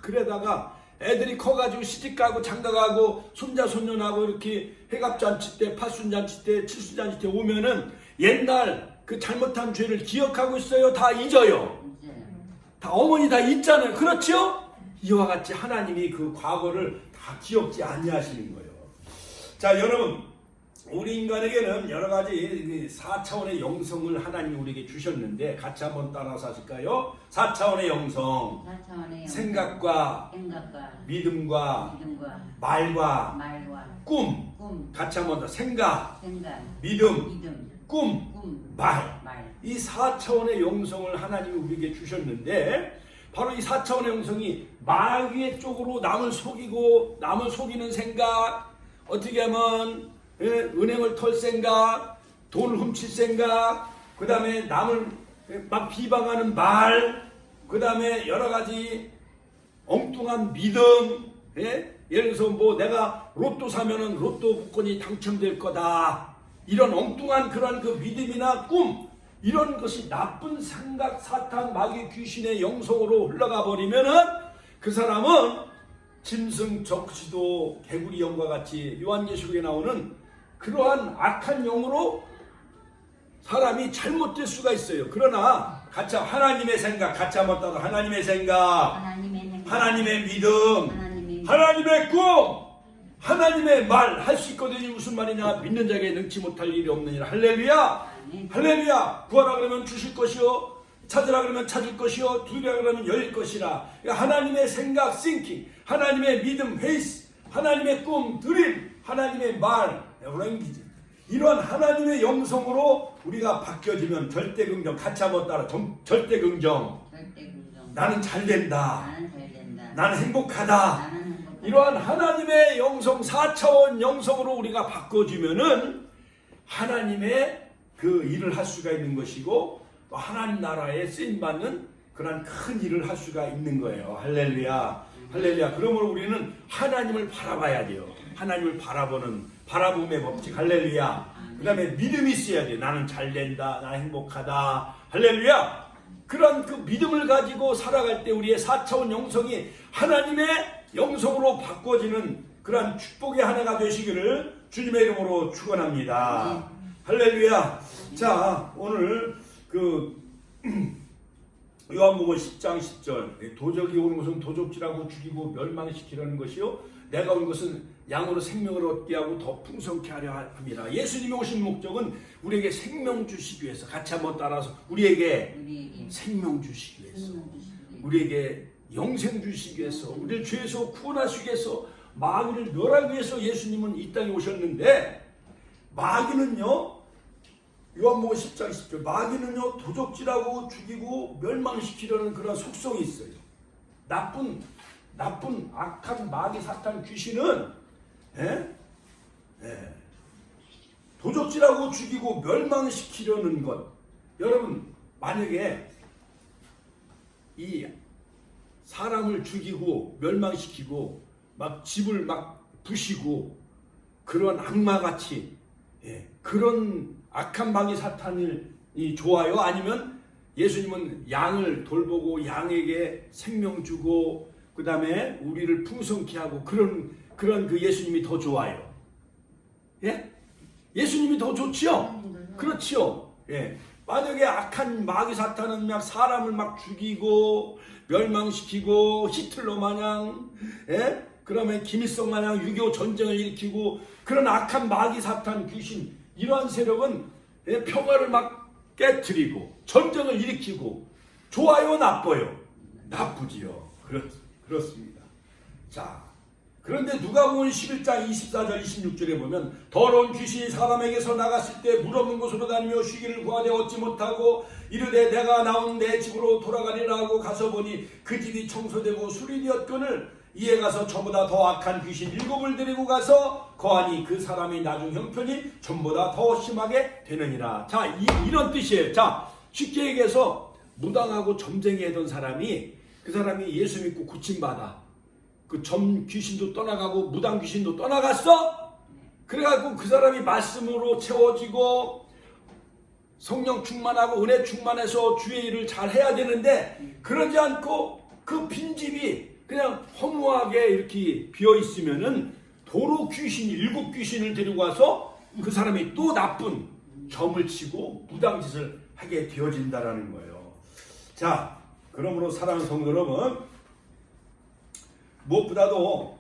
그러다가 애들이 커가지고 시집가고 장가가고 손자 손녀하고 이렇게 해갑잔치 때, 팔순잔치 때, 칠순잔치 때 오면은 옛날 그 잘못한 죄를 기억하고 있어요? 다 잊어요? 다 어머니 다 잊잖아요. 그렇죠? 이와 같이 하나님이 그 과거를 다 기억지 아니하시는 거예요. 자, 여러분, 우리 인간에게는 여러 가지 4차원의 영성을 하나님이 우리에게 주셨는데 같이 한번 따라서 하실까요? 4차원의 영성, 생각과 믿음과 말과 꿈, 같이 한번 더, 생각, 믿음, 꿈, 말. 이 4차원의 영성을 하나님이 우리에게 주셨는데 바로 이 4차원의 영성이 마귀의 쪽으로 남을 속이고, 남을 속이는 생각, 어떻게 하면 은행을 털 생각, 돈을 훔칠 생각, 그 다음에 남을 막 비방하는 말, 그 다음에 여러 가지 엉뚱한 믿음, 예를 들어서 뭐 내가 로또 사면은 로또 복권이 당첨될 거다, 이런 엉뚱한 그런 그 믿음이나 꿈, 이런 것이 나쁜 생각, 사탄, 마귀, 귀신의 영성으로 흘러가 버리면은 그 사람은 짐승, 적시도, 개구리 영과 같이 요한계시록에 나오는 그러한 악한 영으로 사람이 잘못될 수가 있어요. 그러나 같이 하나님의 생각, 같이 한번 따라, 하나님의 생각, 하나님의 믿음, 하나님의 꿈, 하나님의 말 할 수 있거든요. 무슨 말이냐? 믿는 자에게 능치 못할 일이 없느니라. 할렐루야. 할렐루야. 구하라 그러면 주실 것이요, 찾으라 그러면 찾을 것이요, 두드리라 그러면 열릴 것이라. 하나님의 생각, thinking, 하나님의 믿음, faith, 하나님의 꿈, 드림, 하나님의 말, 랭귀지, 이러한 하나님의 영성으로 우리가 바뀌어지면 절대긍정, 같이 한번 따라, 절대긍정. 나는 잘된다. 나는 행복하다. 이러한 하나님의 영성, 4차원 영성으로 우리가 바꿔지면은 하나님의 그 일을 할 수가 있는 것이고, 또 하나님 나라에 쓰임받는 그런 큰 일을 할 수가 있는 거예요. 할렐루야. 할렐루야. 그러므로 우리는 하나님을 바라봐야 돼요. 하나님을 바라봄의 법칙. 할렐루야. 그 다음에 믿음이 있어야 돼. 나는 잘된다. 나는 행복하다. 할렐루야. 그런 그 믿음을 가지고 살아갈 때 우리의 4차원 영성이 하나님의 영성으로 바꿔지는 그러한 축복의 한 해가 되시기를 주님의 이름으로 축원합니다. 할렐루야. 자, 오늘 그 요한복음 10장 10절 도적이 오는 것은 도적질하고 죽이고 멸망시키려는 것이요 내가 온 것은 양으로 생명을 얻게 하고 더 풍성케 하려 함이라. 예수님이 오신 목적은 우리에게 생명 주시기 위해서, 같이 한번 따라서 우리에게 생명 주시기 위해서, 우리에게 영생 주시기 위해서, 우리를 죄에서 구원하시기 위해서, 마귀를 멸하기 위해서 예수님은 이 땅에 오셨는데, 마귀는요 요한복음 10장 10절 마귀는요 도적질하고 죽이고 멸망시키려는 그런 속성이 있어요. 나쁜 악한 마귀 사탄 귀신은 도적질하고 죽이고 멸망시키려는 것. 여러분 만약에 이 사람을 죽이고 멸망시키고 막 집을 막 부시고 그런 악마같이 그런 악한 마귀 사탄이 좋아요? 아니면 예수님은 양을 돌보고 양에게 생명 주고 그 다음에 우리를 풍성케 하고 그런 그 예수님이 더 좋아요? 예? 예수님이 더 좋지요? 그렇지요? 예. 만약에 악한 마귀 사탄은 막 사람을 막 죽이고 멸망시키고 히틀러 마냥, 예? 그러면 김일성 마냥 6.25 전쟁을 일으키고 그런 악한 마귀 사탄 귀신 이러한 세력은 평화를 막 깨트리고 전쟁을 일으키고 좋아요 나빠요? 나쁘지요. 그렇습니다. 자, 그런데 누가복음 11장 24절 26절에 보면 더러운 귀신이 사람에게서 나갔을 때 물 없는 곳으로 다니며 쉬기를 구하되 얻지 못하고 이르되 내가 나온 내 집으로 돌아가리라 하고 가서 보니 그 집이 청소되고 수리되었거늘 이에 가서 저보다 더 악한 귀신 7을 데리고 가서 거하니 그 사람의 나중 형편이 전보다 더 심하게 되느니라. 자, 이런 뜻이에요. 자, 쉽게 얘기해서 무당하고 점쟁이 하던 사람이 그 사람이 예수 믿고 고침받아. 그 점 귀신도 떠나가고 무당 귀신도 떠나갔어. 그래가지고 그 사람이 말씀으로 채워지고 성령 충만하고 은혜 충만해서 주의 일을 잘 해야 되는데 그러지 않고 그 빈집이 그냥 허무하게 이렇게 비어 있으면은 도로 귀신 7 귀신을 데리고 와서 그 사람이 또 나쁜 점을 치고 무당짓을 하게 되어진다라는 거예요. 자, 그러므로 사랑하는 성도 여러분, 무엇보다도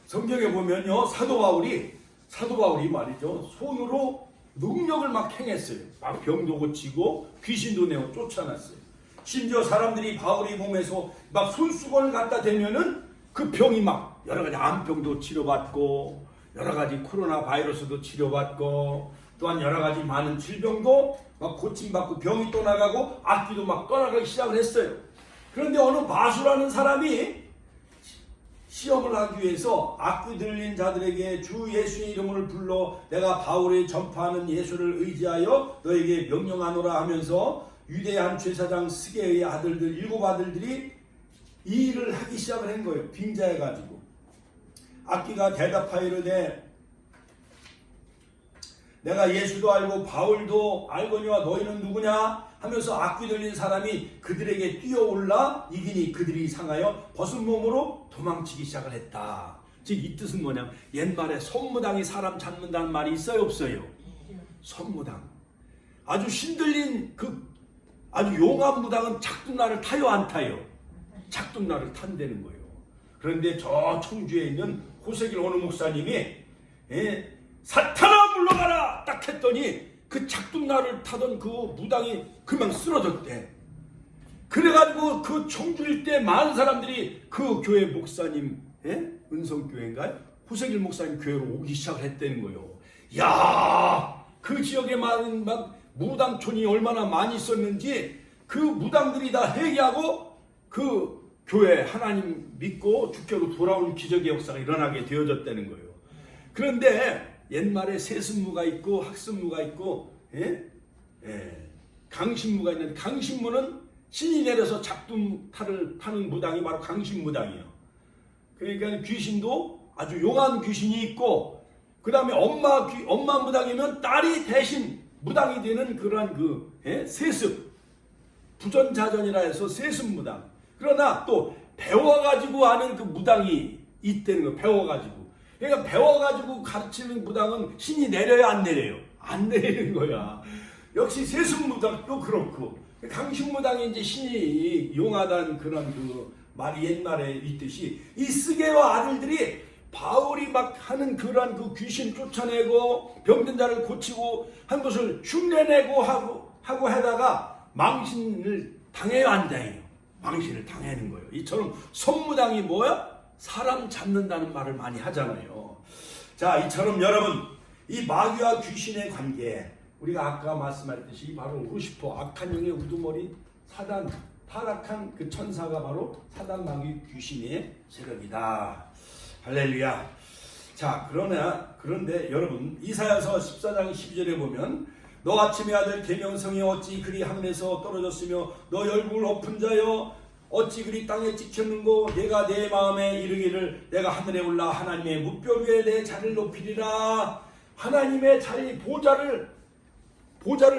성경에 보면요 사도 바울이 말이죠 손으로 능력을 막 행했어요. 막 병도 고치고 귀신도 내고 쫓아놨어요. 심지어 사람들이 바울이 몸에서 막 손수건을 갖다 대면은 그 병이 막 여러 가지 암병도 치료받고 여러 가지 코로나 바이러스도 치료받고 또한 여러 가지 많은 질병도 막 고침받고 병이 떠나가고 악기도 막 떠나가기 시작을 했어요. 그런데 어느 마수라는 사람이 시험을 하기 위해서 악귀 들린 자들에게 주 예수의 이름을 불러 내가 바울이 전파하는 예수를 의지하여 너에게 명령하노라 하면서 유대의 한 제사장 스게의 아들들 7 아들들이 이 일을 하기 시작을 한 거예요. 빙자해가지고 악귀가 대답하여 이르되 내가 예수도 알고 바울도 알거니와 너희는 누구냐 하면서 악귀 들린 사람이 그들에게 뛰어올라 이기니 그들이 상하여 벗은 몸으로 도망치기 시작을 했다. 즉 이 뜻은 뭐냐면 옛말에 선무당이 사람 잡는다는 말이 있어요 없어요? 선무당. 아주 신들린 그 아주 용한 무당은 작두나를 타요 안 타요? 작두나를 탄다는 거예요. 그런데 저 청주에 있는 호세길 어느 목사님이 사탄아 물러가라 딱 했더니 그 작두나를 타던 그 무당이 그만 쓰러졌대. 그래가지고 그 청주 일대 많은 사람들이 그 교회 목사님 은성교회인가요? 호세길 목사님 교회로 오기 시작을 했다는 거예요. 야, 그 지역에 많은 막 무당촌이 얼마나 많이 있었는지 그 무당들이 다 회개하고 그 교회 하나님 믿고 주께로 돌아오는 기적의 역사가 일어나게 되어졌다는 거예요. 그런데 옛말에 세습무가 있고 학습무가 있고 강신무가 있는데 강신무는 신이 내려서 작두타를 타는 무당이 바로 강신무당이에요. 그러니까 귀신도 아주 용한 귀신이 있고 그 다음에 엄마 무당이면 딸이 대신 무당이 되는 그러한 세습 부전자전이라 해서 세습무당. 그러나 또 배워가지고 하는 그 무당이 있다는 거. 배워가지고. 그러니까 배워가지고 가르치는 무당은 신이 내려요, 안 내려요? 안 내리는 거야. 역시 세승무당도 그렇고 강신무당이 이제 신이 용하다는 그런 그 말이 옛날에 있듯이 이 스게와 아들들이 바울이 막 하는 그러한 그 귀신 쫓아내고 병든 자를 고치고 한 것을 흉내내고 하고 하다가 망신을 당해요, 안 당해요? 망신을 당하는 거예요. 이처럼 선무당이 뭐야? 사람 잡는다는 말을 많이 하잖아요. 자, 이처럼 여러분 이 마귀와 귀신의 관계, 우리가 아까 말씀하셨듯이 바로 루시퍼, 악한 영의 우두머리 사단, 타락한 그 천사가 바로 사단, 마귀, 귀신의 세력이다. 할렐루야. 자, 그런데 여러분 이사야서 14장 12절에 보면 너 아침의 아들 계명성이 어찌 그리 하늘에서 떨어졌으며 너 얼굴 높은 자여 어찌 그리 땅에 찍혔는고 내가 내 마음에 이르기를 내가 하늘에 올라 하나님의 무뼈 위에 내 자리를 높이리라. 하나님의 자리 보좌를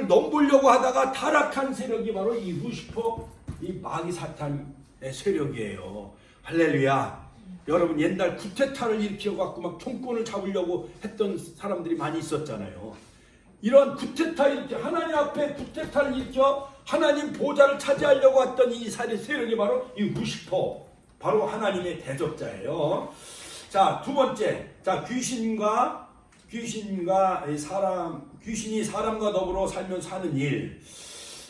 넘보려고 하다가 타락한 세력이 바로 이 루시퍼, 이 마귀 사탄의 세력이에요. 할렐루야. 여러분 옛날 쿠데타를 일으켜갖고 막 총권을 잡으려고 했던 사람들이 많이 있었잖아요. 이런 쿠데타 일으켜 하나님 앞에 쿠데타를 일으켜 하나님 보좌를 차지하려고 했던 이 세력이 바로 이 루시퍼, 바로 하나님의 대적자예요. 자, 두 번째, 자 귀신이 사람과 더불어 살면서 하는 일.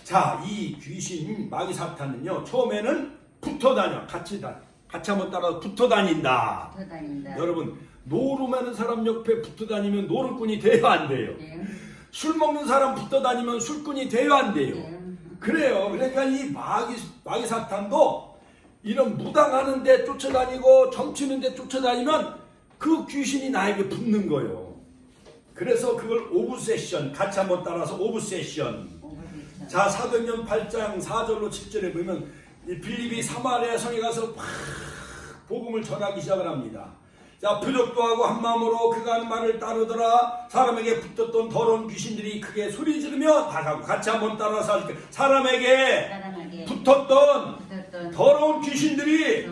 자, 이 귀신 마귀 사탄은요 처음에는 붙어 다녀, 같이 한번 따라 붙어 다닌다. 여러분 노름하는 사람 옆에 붙어 다니면 노름꾼이 돼요, 안 돼요? 네. 술 먹는 사람 붙어 다니면 술꾼이 돼요, 안 돼요? 네. 그래요. 그러니까 이 마귀 사탄도 이런 무당하는데 쫓아다니고 점치는데 쫓아다니면 그 귀신이 나에게 붙는 거예요. 그래서 그걸 오브세션, 같이 한번 따라서 오브세션. 자, 사도행전 8장 4절로 7절에 보면 빌립이 사마리아 성에 가서 막 복음을 전하기 시작을 합니다. 자, 표적도 하고 한 마음으로 그가 하는 말을 따르더라. 사람에게 붙었던 더러운 귀신들이 크게 소리 지르며 나가고, 같이 한번 따라서 할게요. 사람에게 붙었던 더러운 귀신들이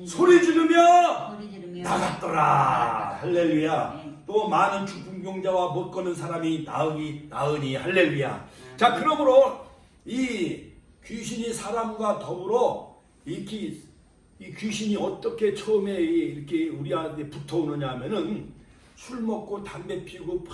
소리 지르며 나갔더라. 할렐루야. 또 많은 중풍병자와 못 걷는 사람이 나으니 할렐루야. 자, 그러므로 이 귀신이 사람과 더불어 이 귀신이 어떻게 처음에 이렇게 우리한테 붙어오느냐 하면은 술 먹고 담배 피우고 막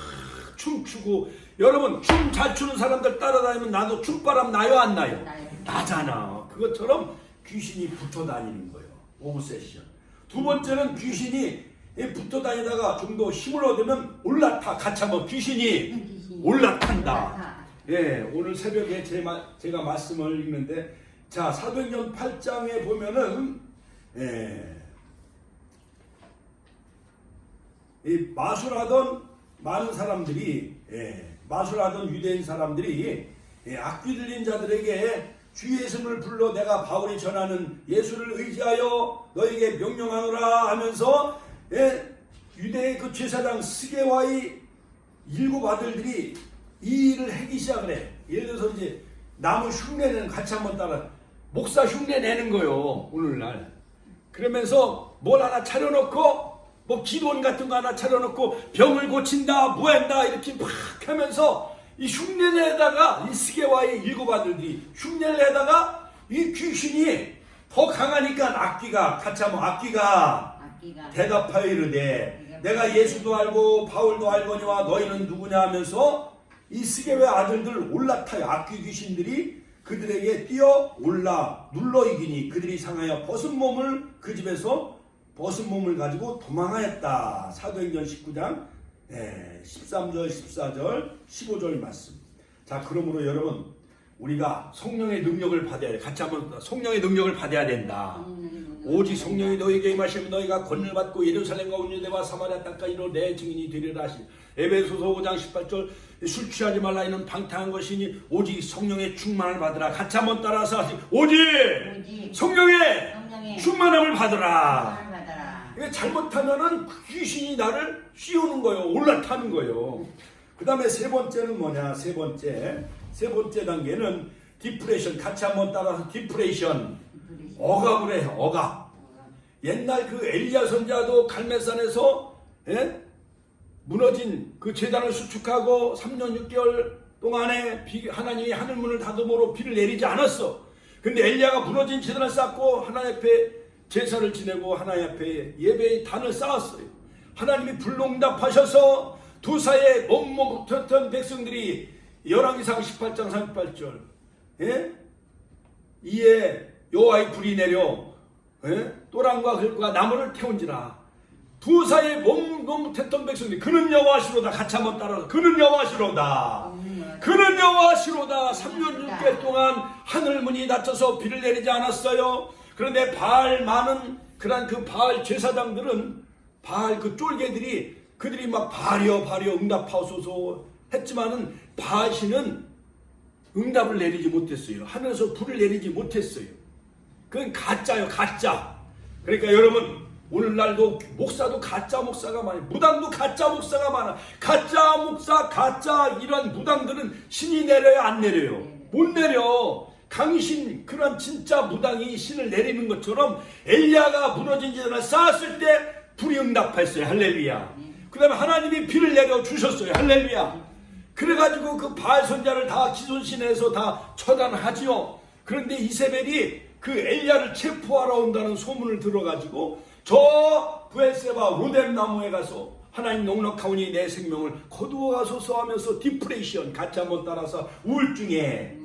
춤추고, 여러분 춤 잘 추는 사람들 따라다니면 나도 춤바람 나요, 안 나요? 나잖아. 그것처럼 귀신이 붙어 다니는 거예요. 오브세션. 두 번째는 귀신이 붙어 다니다가 좀 더 힘을 얻으면 올라타. 같이 한번 귀신이 올라탄다. 예, 오늘 새벽에 제가 말씀을 읽는데, 자, 사도행전 8장에 보면은 이 마술하던 많은 사람들이, 마술하던 유대인 사람들이 악귀 들린 자들에게 주 예수를 불러 내가 바울이 전하는 예수를 의지하여 너에게 명령하노라 하면서 유대의 그 제사장 스게와의 7 아들들이 이 일을 하기 시작을 해. 예를 들어서 이제 나무 흉내내는, 같이 한번 따라, 목사 흉내내는 거요, 오늘날. 그러면서 뭘 하나 차려놓고, 뭐 기도원 같은 거 하나 차려놓고 병을 고친다, 뭐 한다 이렇게 막 하면서 이 흉내내다가 이 스게와의 7 아들들이 흉내를 내다가 이 귀신이 더 강하니까 악귀가, 같이 한번 악귀가 대답하여 이르되 내가 예수도 알고 바울도 알거니와 너희는 누구냐 하면서 이 스게와의 아들들 올라타요. 악귀 귀신들이 그들에게 뛰어 올라 눌러 이기니 그들이 상하여 벗은 몸을 그 집에서 벗은 몸을 가지고 도망하였다. 사도행전 19장 13절 14절 15절 말씀. 자, 그러므로 여러분 우리가 성령의 능력을 받아야 돼. 같이 한번 성령의 능력을 받아야 된다. 오직 성령이 너희에게 임하시면 너희가 권능을 받고 예루살렘과 온 유대와 사마리아 땅까지 이르러 내 증인이 되리라 하시니. 에베소서 5장 18절 술 취하지 말라 이는 방탕한 것이니 오직 성령의 충만을 받으라. 같이 한번 따라서 하시. 오직 성령의 충만함을 받으라. 잘못하면은 귀신이 나를 씌우는 거예요. 올라타는 거예요. 그 다음에 세 번째는 뭐냐? 세 번째 단계는 디프레션 같이 한번 따라서 디프레션. 억압을 해요. 억압. 옛날 그 엘리야 선지자도 갈멜산에서 무너진 그 제단을 수축하고 3년 6개월 동안에 하나님이 하늘 문을 닫음으로 비를 내리지 않았어. 근데 엘리야가 무너진 제단을 쌓고 하나님 앞에 제사를 지내고 하나님 앞에 예배의 단을 쌓았어요. 하나님이 불응답하셔서 두 사이에 몸몸붙었던 백성들이 열왕기상 18장 38절 이에 여호와의 불이 내려 또랑과 들과 나무를 태운지라. 두 사이에 몸몸붙었던 백성들이 그는 여호와시로다. 같이 한번 따라서 그는 여호와시로다. 그는 여호와시로다. 3년 6개월 동안 하늘 문이 닫혀서 비를 내리지 않았어요. 그런데 바알 많은 그런 그 바알 제사장들은 바알 그 쫄개들이 그들이 막 바려 응답하소서 했지만은 바알 신은 응답을 내리지 못했어요. 하늘에서 불을 내리지 못했어요. 그건 가짜요, 가짜. 그러니까 여러분 오늘날도 목사도 가짜 목사가 많아요. 무당도 가짜 목사가 많아. 가짜 목사, 가짜 이런 무당들은 신이 내려요, 안 내려요? 못 내려. 강신 그런 진짜 무당이 신을 내리는 것처럼 엘리야가 무너진 지단을 쌓았을 때 불이 응답했어요. 할렐루야. 그 다음에 하나님이 비를 내려 주셨어요. 할렐루야. 그래가지고 그 바알 선자를 다 기손신에서 다 처단하지요. 그런데 이세벨이 그 엘리야를 체포하러 온다는 소문을 들어가지고 저 브에세바 로뎀 나무에 가서 하나님 넉넉하오니 내 생명을 거두어 가소서 하면서 디프레션 같이 한번 따라서 우울증에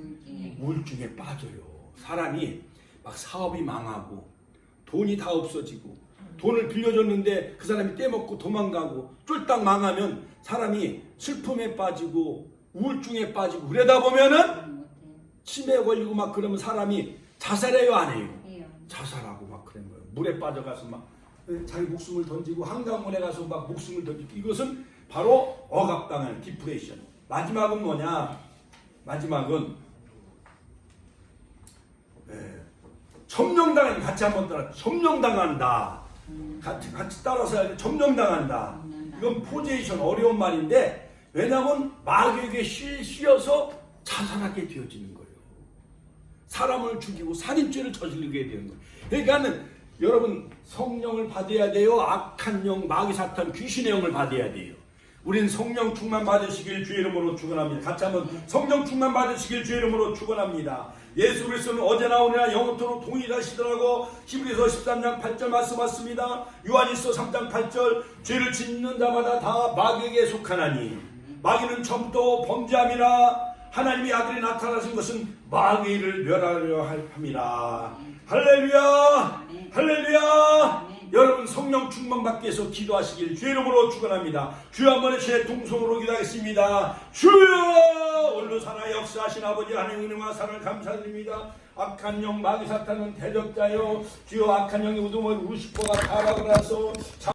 빠져요. 사람이 막 사업이 망하고 돈이 다 없어지고 돈을 빌려줬는데 그 사람이 떼먹고 도망가고 쫄딱 망하면 사람이 슬픔에 빠지고 우울증에 빠지고 그러다 보면은 치매에 걸리고 막 그러면 사람이 자살해요, 안 해요? 자살하고 막 그런 거예요. 물에 빠져가서 막 자기 목숨을 던지고 한강물에 가서 막 목숨을 던지고 이것은 바로 억압당하는 디프레션. 마지막은 뭐냐? 마지막은 점령당하는 같이 한번 따라 점령당한다. 같이 따라서 해야 돼. 점령당한다. 이건 포제이션 어려운 말인데 왜냐하면 마귀에게 씌어서 자살하게 되어지는 거예요. 사람을 죽이고 살인죄를 저지르게 되는 거예요. 그러니까는 여러분 성령을 받아야 돼요. 악한 영, 마귀 사탄, 귀신의 영을 받아야 돼요. 우린 성령 충만 받으시길 주의 이름으로 축원합니다. 같이 한번 성령 충만 받으시길 주의 이름으로 축원합니다. 예수 그리스도는 어제나 오늘나 영원토록 동일하시더라고 히브리서 13장 8절 말씀 맞습니다. 요한일서 3장 8절 죄를 짓는 자마다 다 마귀에게 속하나니 마귀는 처음부터 범죄함이라 하나님의 아들이 나타나신 것은 마귀를 멸하려 함이라. 할렐루야, 할렐루야. 여러분 성령 충만 받기 위해서 기도하시길 주의 이름으로 축원합니다. 주여 한번 제 동성으로 기도하겠습니다. 주여 오늘도 살아 역사하신 아버지 하나님의 은혜와 사랑을 감사드립니다. 악한 영 마귀 사탄은 대적자요 주여 악한 영이 우두머리 루시퍼가 타락을 해서